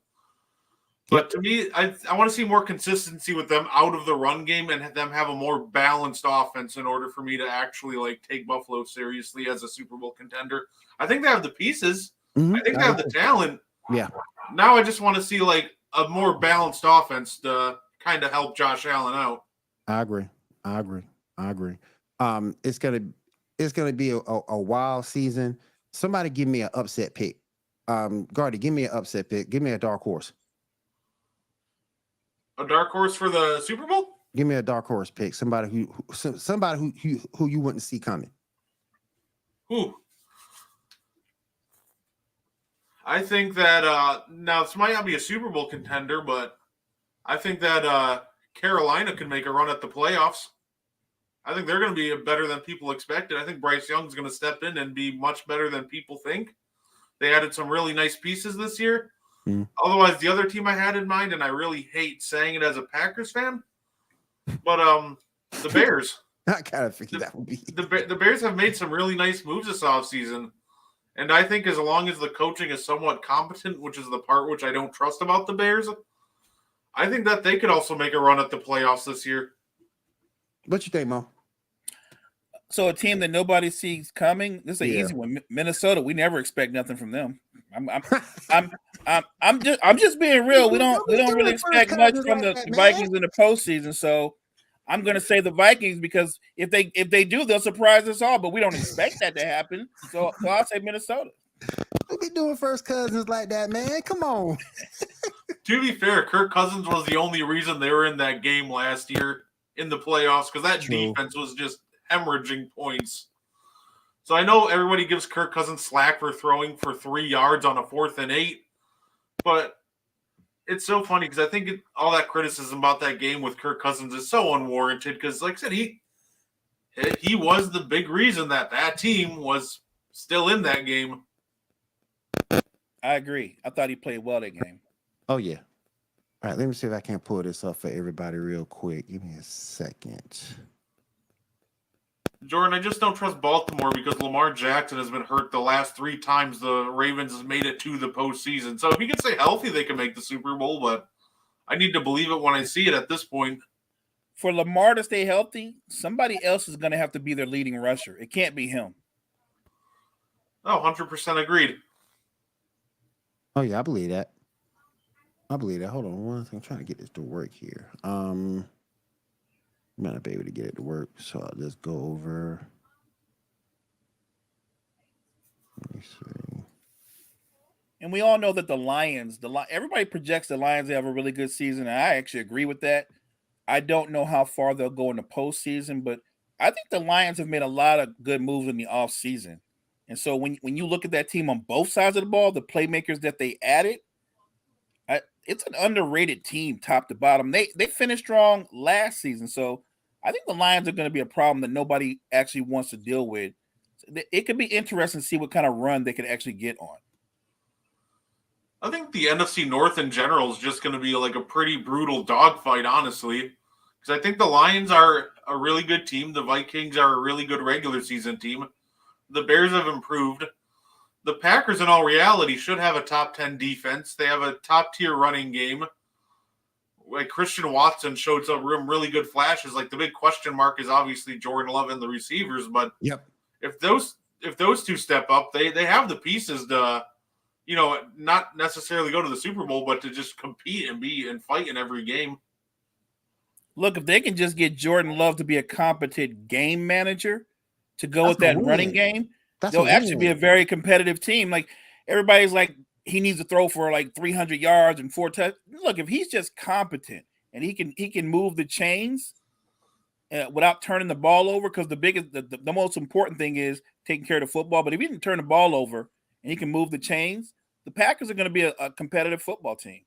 But to me, I want to see more consistency with them out of the run game and them have a more balanced offense in order for me to actually take Buffalo seriously as a Super Bowl contender. I think they have the pieces. Mm-hmm. I think they have the talent. Yeah. Now I just want to see a more balanced offense to kind of help Josh Allen out. I agree. It's gonna be a wild season. Somebody give me an upset pick. Gardy, give me an upset pick. Give me a dark horse. A dark horse for the Super Bowl? Give me a dark horse pick. Somebody who you wouldn't see coming. Who? I think that now this might not be a Super Bowl contender, but I think that Carolina can make a run at the playoffs. I think they're going to be better than people expected. I think Bryce Young's going to step in and be much better than people think. They added some really nice pieces this year. Otherwise, the other team I had in mind, and I really hate saying it as a Packers fan, but the Bears. I kind of figured that would be. The Bears have made some really nice moves this offseason. And I think as long as the coaching is somewhat competent, which is the part which I don't trust about the Bears, I think that they could also make a run at the playoffs this year. What you think, Mo? So a team that nobody sees coming. This is an easy one. Minnesota. We never expect nothing from them. I'm just being real. We don't really expect much from the Vikings in the postseason. So I'm going to say the Vikings because if they do, they'll surprise us all. But we don't expect that to happen. So I'll say Minnesota. We be doing first cousins like that, man. Come on. To be fair, Kirk Cousins was the only reason they were in that game last year in the playoffs because that defense was just hemorrhaging points. So I know everybody gives Kirk Cousins slack for throwing for 3 yards on a 4th and 8, but it's so funny because I think all that criticism about that game with Kirk Cousins is so unwarranted because, like I said, he was the big reason that team was still in that game. I agree. I thought he played well that game. Oh, yeah. All right, let me see if I can pull this up for everybody real quick. Give me a second. Jordan, I just don't trust Baltimore because Lamar Jackson has been hurt the last 3 times the Ravens has made it to the postseason. So if he can stay healthy, they can make the Super Bowl, but I need to believe it when I see it at this point. For Lamar to stay healthy, somebody else is going to have to be their leading rusher. It can't be him. Oh, 100% agreed. Oh, yeah, I believe that. Hold on one second. I'm trying to get this to work here. Might not be able to get it to work, so I'll just go over. Let me see. And we all know that the Lions, everybody projects the Lions have a really good season, and I actually agree with that. I don't know how far they'll go in the postseason, but I think the Lions have made a lot of good moves in the offseason. And so when you look at that team on both sides of the ball, the playmakers that they added, it's an underrated team top to bottom. They finished strong last season, so I think the Lions are going to be a problem that nobody actually wants to deal with. It could be interesting to see what kind of run they could actually get on. I think the NFC North in general is just going to be like a pretty brutal dogfight, honestly. Because I think the Lions are a really good team. The Vikings are a really good regular season team. The Bears have improved. The Packers, in all reality, should have a top 10 defense. They have a top-tier running game. Like Christian Watson showed some really good flashes. Like the big question mark is obviously Jordan Love and the receivers. But if those 2 step up, they have the pieces to, not necessarily go to the Super Bowl, but to just compete and fight in every game. Look, if they can just get Jordan Love to be a competent game manager to go with that running game, they'll actually be a very competitive team. Like everybody's like, he needs to throw for like 300 yards and 4 touchdowns. Look, if he's just competent and he can move the chains without turning the ball over, because the most important thing is taking care of the football. But if he can turn the ball over and he can move the chains, the Packers are going to be a competitive football team.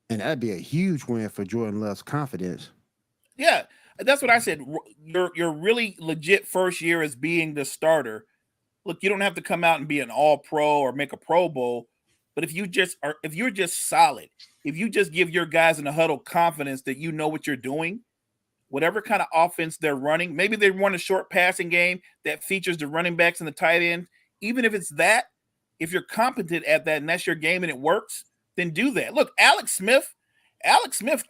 And that'd be a huge win for Jordan Love's confidence. Yeah, that's what I said. Your really legit first year as being the starter. Look, you don't have to come out and be an all-pro or make a Pro Bowl, but if you're just solid, if you just give your guys in the huddle confidence that you know what you're doing, whatever kind of offense they're running, maybe they run a short passing game that features the running backs and the tight end. Even if it's that, if you're competent at that and that's your game and it works, then do that. Look, Alex Smith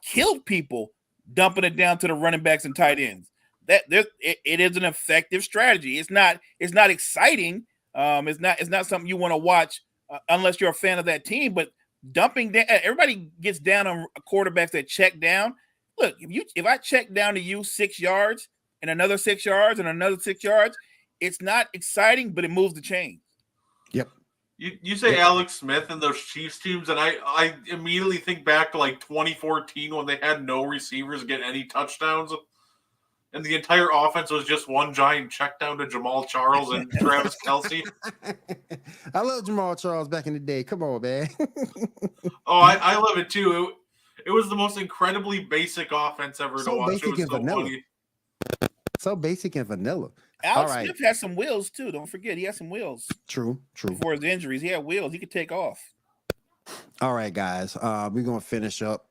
killed people dumping it down to the running backs and tight ends. It is an effective strategy. It's not exciting. It's not something you want to watch unless you're a fan of that team. But dumping down, everybody gets down on quarterbacks that check down. Look, if I check down to you 6 yards and another 6 yards and another 6 yards, it's not exciting, but it moves the chain. Yep. You say Alex Smith and those Chiefs teams, and I immediately think back to like 2014 when they had no receivers get any touchdowns. and the entire offense was just one giant check down to Jamal Charles and Travis Kelce. I love Jamal Charles back in the day. Come on, man. Oh, I love it too. It was the most incredibly basic offense ever to watch. It was so funny. So basic and vanilla. Alex Smith has some wheels too. Don't forget, he has some wheels. True. Before his injuries, he had wheels. He could take off. All right, guys. We're gonna finish up.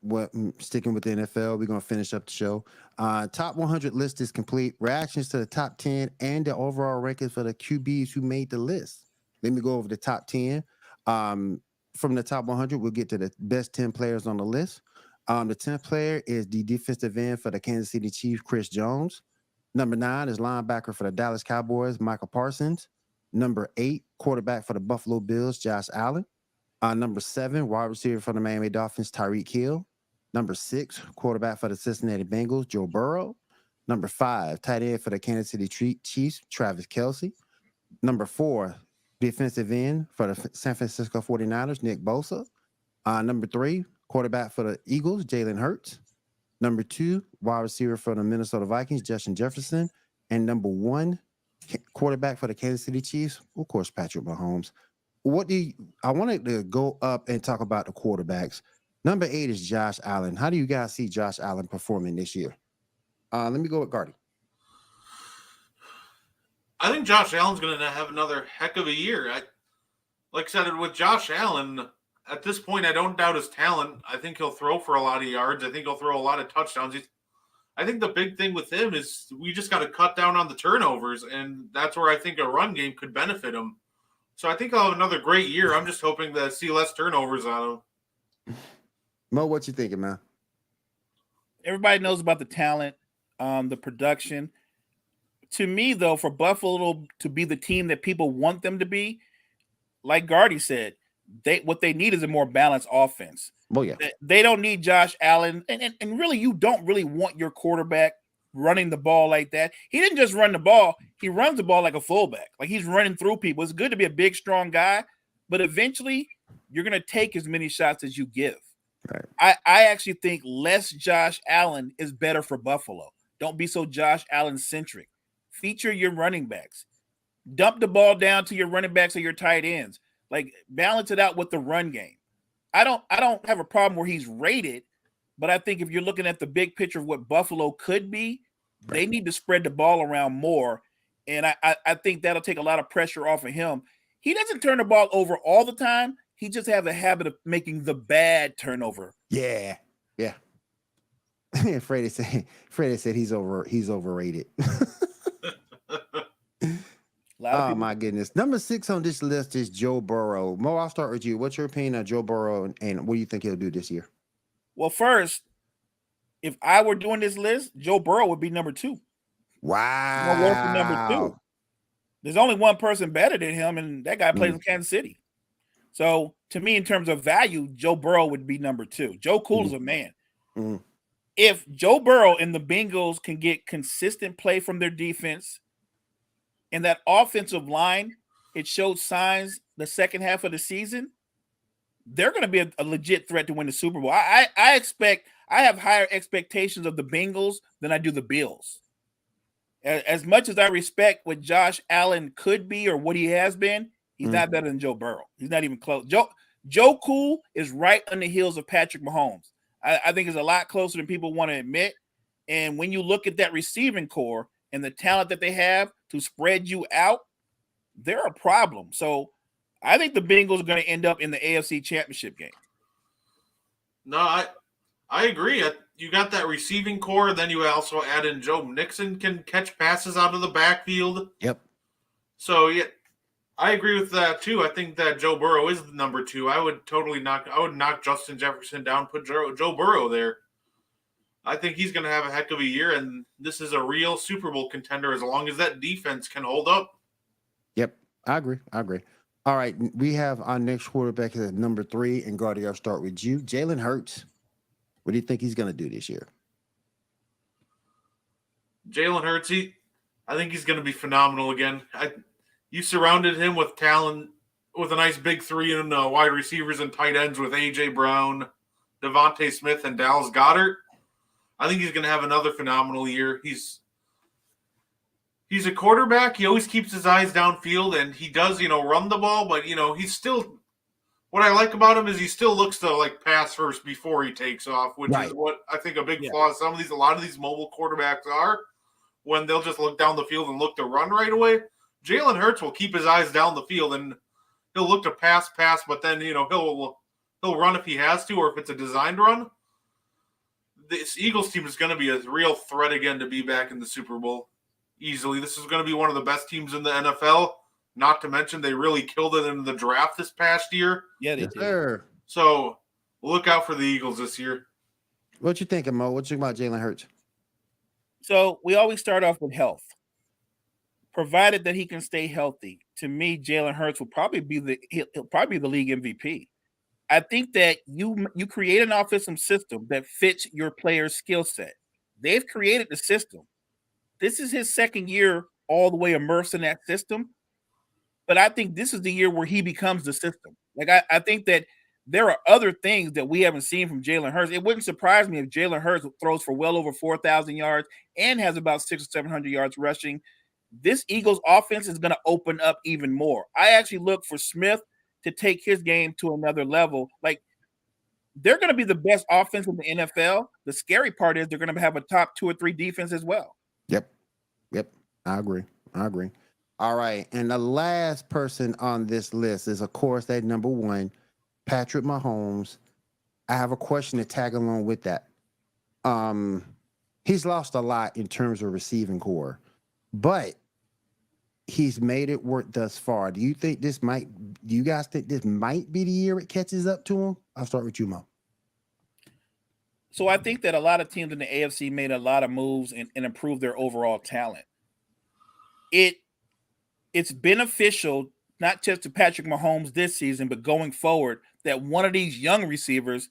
Sticking with the NFL, we're gonna finish up the show. Top 100 list is complete. Reactions to the top 10 and the overall rankings for the QBs who made the list. Let me go over the top 10. From the top 100, we'll get to the best 10 players on the list. The 10th player is the defensive end for the Kansas City Chiefs, Chris Jones. Number 9 is linebacker for the Dallas Cowboys, Michael Parsons. Number 8, quarterback for the Buffalo Bills, Josh Allen. Number 7, wide receiver for the Miami Dolphins, Tyreek Hill. Number 6, quarterback for the Cincinnati Bengals, Joe Burrow. Number 5, tight end for the Kansas City Chiefs, Travis Kelce. Number 4, defensive end for the San Francisco 49ers, Nick Bosa. Number 3, quarterback for the Eagles, Jalen Hurts. Number 2, wide receiver for the Minnesota Vikings, Justin Jefferson. And number 1, quarterback for the Kansas City Chiefs, of course, Patrick Mahomes. I wanted to go up and talk about the quarterbacks. Number 8 is Josh Allen. How do you guys see Josh Allen performing this year? Let me go with Gardy. I think Josh Allen's going to have another heck of a year. Like I said, with Josh Allen, at this point, I don't doubt his talent. I think he'll throw for a lot of yards. I think he'll throw a lot of touchdowns. I think the big thing with him is we just got to cut down on the turnovers, and that's where I think a run game could benefit him. So I think I'll have another great year. I'm just hoping to see less turnovers on him. Mo, what you thinking, man? Everybody knows about the talent, the production. To me, though, for Buffalo to be the team that people want them to be, like Gardy said, what they need is a more balanced offense. Well, yeah. They don't need Josh Allen. And really, you don't really want your quarterback running the ball like that. He didn't just run the ball. He runs the ball like a fullback. Like he's running through people. It's good to be a big, strong guy, but eventually you're going to take as many shots as you give. Right. I actually think less Josh Allen is better for Buffalo. Don't be so Josh Allen-centric. Feature your running backs. Dump the ball down to your running backs or your tight ends. Like balance it out with the run game. I don't have a problem where he's rated, but I think if you're looking at the big picture of what Buffalo could be, they need to spread the ball around more. And I think that'll take a lot of pressure off of him. He doesn't turn the ball over all the time. He just has a habit of making the bad turnover. Yeah. Yeah. Freddie said he's overrated. Oh my goodness. Number 6 on this list is Joe Burrow. Mo, I'll start with you. What's your opinion on Joe Burrow and what do you think he'll do this year? Well, first, if I were doing this list, Joe Burrow would be number 2. Wow. Number 2. There's only one person better than him, and that guy plays in Kansas City. So, to me, in terms of value, Joe Burrow would be number 2. Joe Cool is a man. If Joe Burrow and the Bengals can get consistent play from their defense, and that offensive line, it showed signs the second half of the season, they're going to be a legit threat to win the Super Bowl. I have higher expectations of the Bengals than I do the Bills. As much as I respect what Josh Allen could be or what he has been, he's not better than Joe Burrow. He's not even close. Joe Cool is right on the heels of Patrick Mahomes. I think it's a lot closer than people want to admit. And when you look at that receiving core and the talent that they have to spread you out, they're a problem. So I think the Bengals are going to end up in the AFC Championship game. No, I agree. You got that receiving core, then you also add in Joe Mixon can catch passes out of the backfield. Yep. So yeah, I agree with that too. I think that Joe Burrow is the number 2. I would knock Justin Jefferson down, put Joe Burrow there. I think he's going to have a heck of a year, and this is a real Super Bowl contender as long as that defense can hold up. Yep, I agree. All right, we have our next quarterback at number 3, and Gardy, I'll start with you. Jalen Hurts. What do you think he's going to do this year? Jalen Hurts, I think he's going to be phenomenal again. You surrounded him with talent, with a nice big 3 and wide receivers and tight ends with A.J. Brown, Devontae Smith, and Dallas Goedert. I think he's going to have another phenomenal year. He's He's a quarterback. He always keeps his eyes downfield, and he does, run the ball. But he's still. What I like about him is he still looks to pass first before he takes off, which is what I think a big flaw. A lot of these mobile quarterbacks are when they'll just look down the field and look to run right away. Jalen Hurts will keep his eyes down the field and he'll look to pass, but then he'll run if he has to, or if it's a designed run. This Eagles team is going to be a real threat again to be back in the Super Bowl easily. This is going to be one of the best teams in the NFL. Not to mention they really killed it in the draft this past year. Yeah, they did. So look out for the Eagles this year. What you thinking, Mo? What you think about Jalen Hurts? So we always start off with health. Provided that he can stay healthy, to me, Jalen Hurts will probably be he'll probably be the league MVP. I think that you create an offensive system that fits your player's skill set. They've created the system. This is his second year all the way immersed in that system. But I think this is the year where he becomes the system. I think that there are other things that we haven't seen from Jalen Hurts. It wouldn't surprise me if Jalen Hurts throws for well over 4,000 yards and has about 600 or 700 yards rushing. This Eagles offense is going to open up even more. I actually look for Smith to take his game to another level. They're going to be the best offense in the NFL. The scary part is they're going to have a top 2 or 3 defense as well. Yep. I agree. All right. And the last person on this list is, of course, that number 1, Patrick Mahomes. I have a question to tag along with that. He's lost a lot in terms of receiving core, but he's made it work thus far. Do you guys think this might be the year it catches up to him? I'll start with you, Mo. So I think that a lot of teams in the AFC made a lot of moves and improved their overall talent. It's beneficial not just to Patrick Mahomes this season, but going forward, that one of these young receivers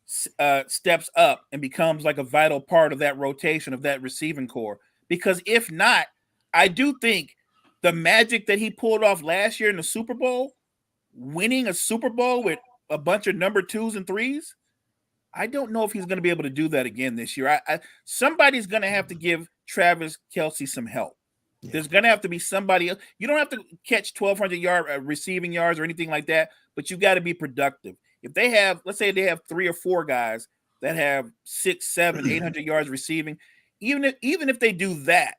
steps up and becomes like a vital part of that rotation of that receiving core. Because if not, I do think the magic that he pulled off last year in the Super Bowl, winning a Super Bowl with a bunch of number 2s and 3s, I don't know if he's going to be able to do that again this year. Somebody's going to have to give Travis Kelce some help. Yeah. There's going to have to be somebody else. You don't have to catch 1,200 yard receiving yards or anything like that, but you got to be productive. If they have, let's say they have 3 or 4 guys that have 6, 7, 800 yards receiving, even if they do that,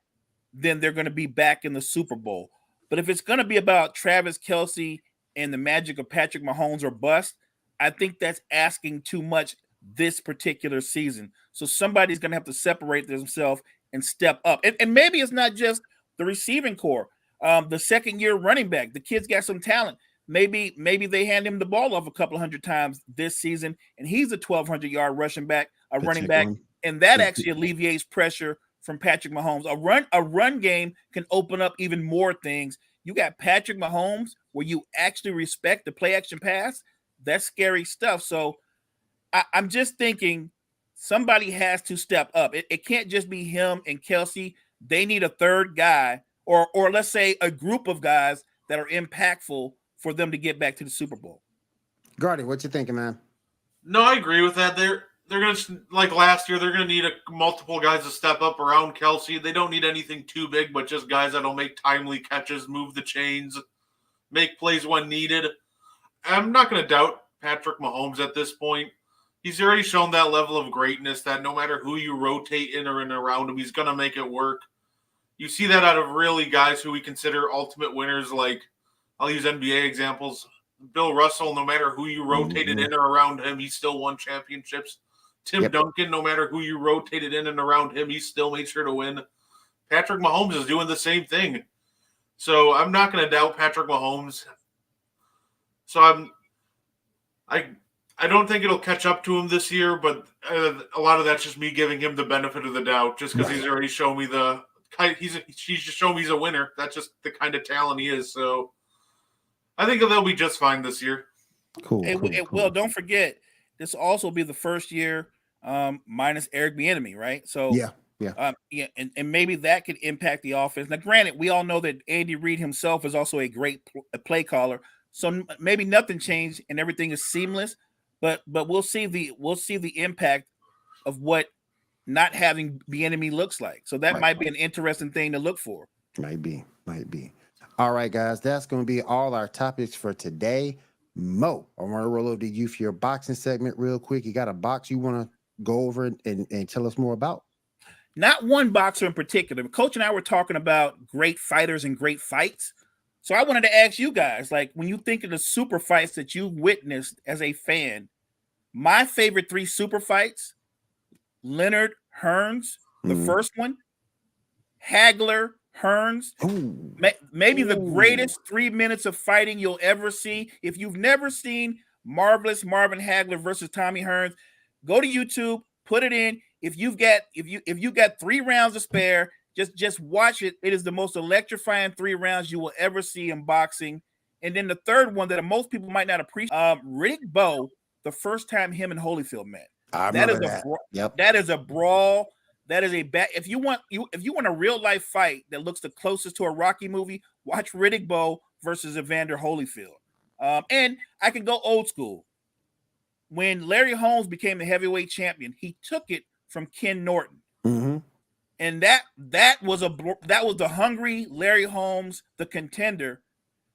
then they're going to be back in the Super Bowl. But if it's going to be about Travis Kelce and the magic of Patrick Mahomes or bust, I think that's asking too much this particular season. So somebody's going to have to separate themselves and step up. And maybe it's not just the receiving core. The second-year running back, the kid's got some talent. Maybe they hand him the ball off a couple hundred times this season, and he's a 1,200-yard running back, and that actually alleviates pressure from Patrick Mahomes. A run game can open up even more things. You got Patrick Mahomes where you actually respect the play action pass. That's scary stuff. So I'm just thinking somebody has to step up. It can't just be him and Kelce. They need a third guy, or let's say a group of guys that are impactful for them to get back to the Super Bowl. Gardy, what you thinking, man? No, I agree with that. They're going to, like last year, they're going to need multiple guys to step up around Kelce. They don't need anything too big, but just guys that'll make timely catches, move the chains, make plays when needed. I'm not going to doubt Patrick Mahomes at this point. He's already shown that level of greatness that no matter who you rotate in or in around him, he's going to make it work. You see that out of really guys who we consider ultimate winners, like I'll use NBA examples. Bill Russell, no matter who you rotated in or around him, he still won championships. Tim Duncan, no matter who you rotated in and around him, he still made sure to win. Patrick Mahomes is doing the same thing. So I'm not going to doubt Patrick Mahomes. So I don't think it'll catch up to him this year, but a lot of that's just me giving him the benefit of the doubt, just because he's already shown me he's just shown me he's a winner. That's just the kind of talent he is. So I think they'll be just fine this year. Cool. Well, don't forget, this will also be the first year minus Eric Bieniemy, right? So and maybe that could impact the offense. Now, granted, we all know that Andy Reid himself is also a great play caller, so maybe nothing changed and everything is seamless. But we'll see the impact of what not having Bieniemy looks like. So that might be an interesting thing to look for Might be. All right, guys, that's going to be all our topics for today. Mo, I want to roll over to you for your boxing segment real quick. You got a box you want to go over and tell us more about? Not one boxer in particular. Coach and I were talking about great fighters and great fights. So I wanted to ask you guys, like, when you think of the super fights that you witnessed as a fan, my favorite 3 super fights: Leonard Hearns, the first one, Hagler Hearns. Ooh. Maybe the greatest 3 minutes of fighting you'll ever see. If you've never seen Marvelous Marvin Hagler versus Tommy Hearns, go to YouTube, put it in. If you got 3 rounds to spare, just watch it. It is the most electrifying 3 rounds you will ever see in boxing. And then the third one that most people might not appreciate, Riddick Bowe, the first time him and Holyfield met. I remember that. Yep. That is a brawl. That is a bad. If you want a real life fight that looks the closest to a Rocky movie, watch Riddick Bowe versus Evander Holyfield. And I can go old school. When Larry Holmes became the heavyweight champion, he took it from Ken Norton, and that was the hungry Larry Holmes, the contender,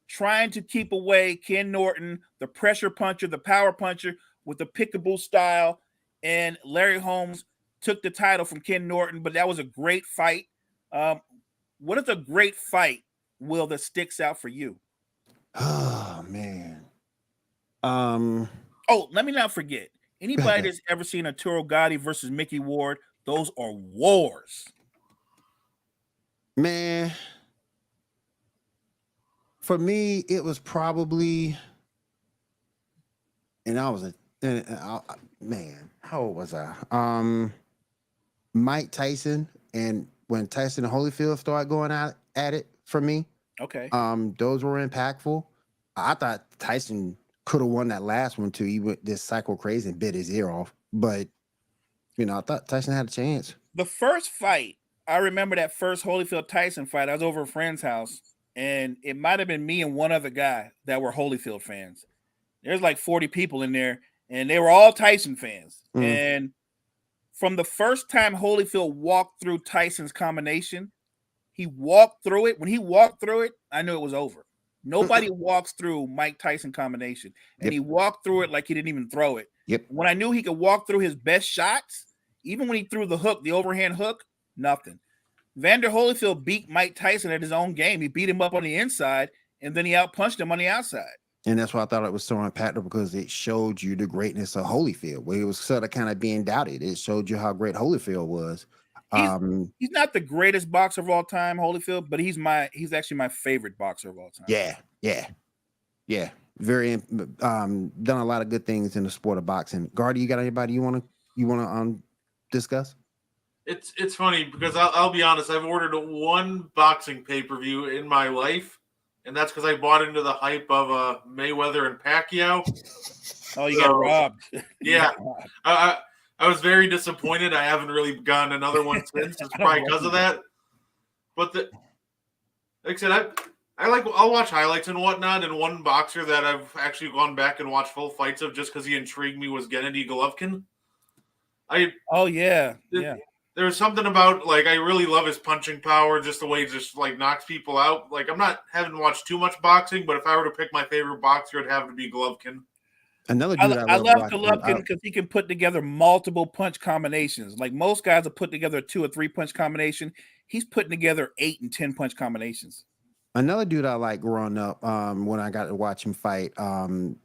trying to keep away Ken Norton, the pressure puncher, the power puncher with the pickable style, and Larry Holmes took the title from Ken Norton. But that was a great fight. What is a great fight, Will, that sticks out for you? Oh man. Oh, let me not forget. Anybody that's ever seen Arturo Gatti versus Mickey Ward, those are wars. Man, for me, it was probably, and I was man, how old was I? Mike Tyson, and when Tyson and Holyfield started going out at it for me. Okay. Those were impactful. I thought Tyson could have won that last one too. He went this cycle crazy and bit his ear off. But I thought Tyson had a chance. The first fight, I remember that first Holyfield Tyson fight. I was over a friend's house, and it might have been me and one other guy that were Holyfield fans. There's like 40 people in there, and they were all Tyson fans. And from the first time Holyfield walked through Tyson's combination, he walked through it. When he walked through it, I knew it was over. Nobody walks through Mike Tyson combination. And he walked through it like he didn't even throw it. When I knew he could walk through his best shots, even when he threw the hook, the overhand hook, nothing. Vander Holyfield beat Mike Tyson at his own game. He beat him up on the inside, and then he outpunched him on the outside. And that's why I thought it was so impactful, because it showed you the greatness of Holyfield, where he was sort of kind of being doubted. It showed you how great Holyfield was. He's not the greatest boxer of all time, Holyfield, but he's actually my favorite boxer of all time. Yeah. Very done a lot of good things in the sport of boxing. Gardy, you got anybody you want to discuss? It's funny because I'll be honest, I've ordered one boxing pay-per-view in my life, and that's because I bought into the hype of Mayweather and Pacquiao. Oh, you got robbed. Yeah. I was very disappointed. I haven't really gotten another one since. It's probably because of that. But like I said, I'll watch highlights and whatnot. And one boxer that I've actually gone back and watched full fights of just because he intrigued me was Gennady Golovkin. There was something about, like, I really love his punching power, just the way he just like knocks people out. Like, haven't watched too much boxing, but if I were to pick my favorite boxer, it'd have to be Golovkin. Another dude I love Golovkin because he can put together multiple punch combinations. Like most guys will put together a 2 or 3 punch combination. He's putting together 8 and 10 punch combinations. Another dude I like growing up, when I got to watch him fight, Ken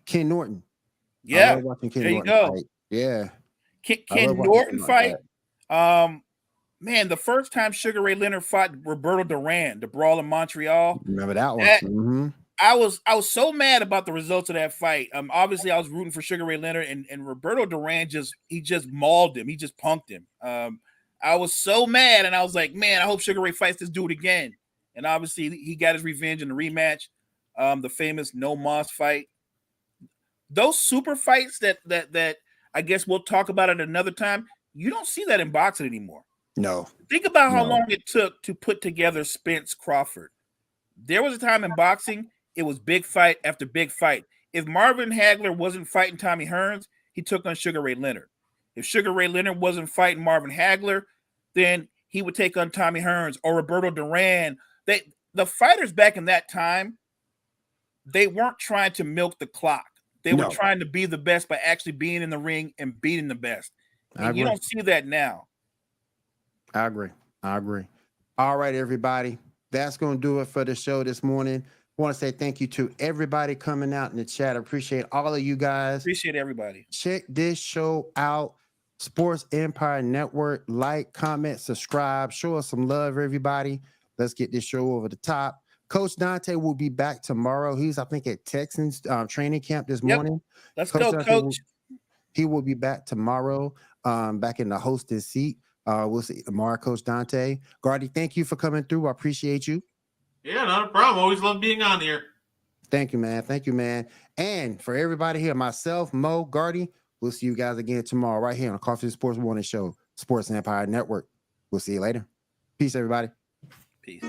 Norton. Yeah, I love watching Ken Norton fight. Yeah, Ken Norton fight. Man, the first time Sugar Ray Leonard fought Roberto Duran, the brawl in Montreal. Remember that one? I was so mad about the results of that fight. Obviously I was rooting for Sugar Ray Leonard, and Roberto Duran just mauled him. He just punked him. I was so mad, and I was like, man, I hope Sugar Ray fights this dude again. And obviously he got his revenge in the rematch, the famous No Moss fight. Those super fights that I guess we'll talk about at another time. You don't see that in boxing anymore. No. Think about how long it took to put together Spence Crawford. There was a time in boxing, it was big fight after big fight. If Marvin Hagler wasn't fighting Tommy Hearns, he took on Sugar Ray Leonard. If Sugar Ray Leonard wasn't fighting Marvin Hagler, then he would take on Tommy Hearns or Roberto Duran. The fighters back in that time, they weren't trying to milk the clock. They were trying to be the best by actually being in the ring and beating the best. And you don't see that now. I agree. All right, everybody. That's going to do it for the show this morning. I want to say thank you to everybody coming out in the chat. I appreciate all of you guys. Appreciate everybody. Check this show out. Sports Empire Network. Like, comment, subscribe. Show us some love, everybody. Let's get this show over the top. Coach Dante will be back tomorrow. He's, I think, at Texans training camp this morning. Let's go, Coach. He will be back tomorrow, back in the hosting seat. We'll see tomorrow, Coach Dante. Gardy, thank you for coming through. I appreciate you. Yeah, not a problem. Always love being on here. Thank you, man. And for everybody here, myself, Mo, Gardy, we'll see you guys again tomorrow right here on the Coffee Sports Morning Show, Sports Empire Network. We'll see you later. Peace, everybody. Peace.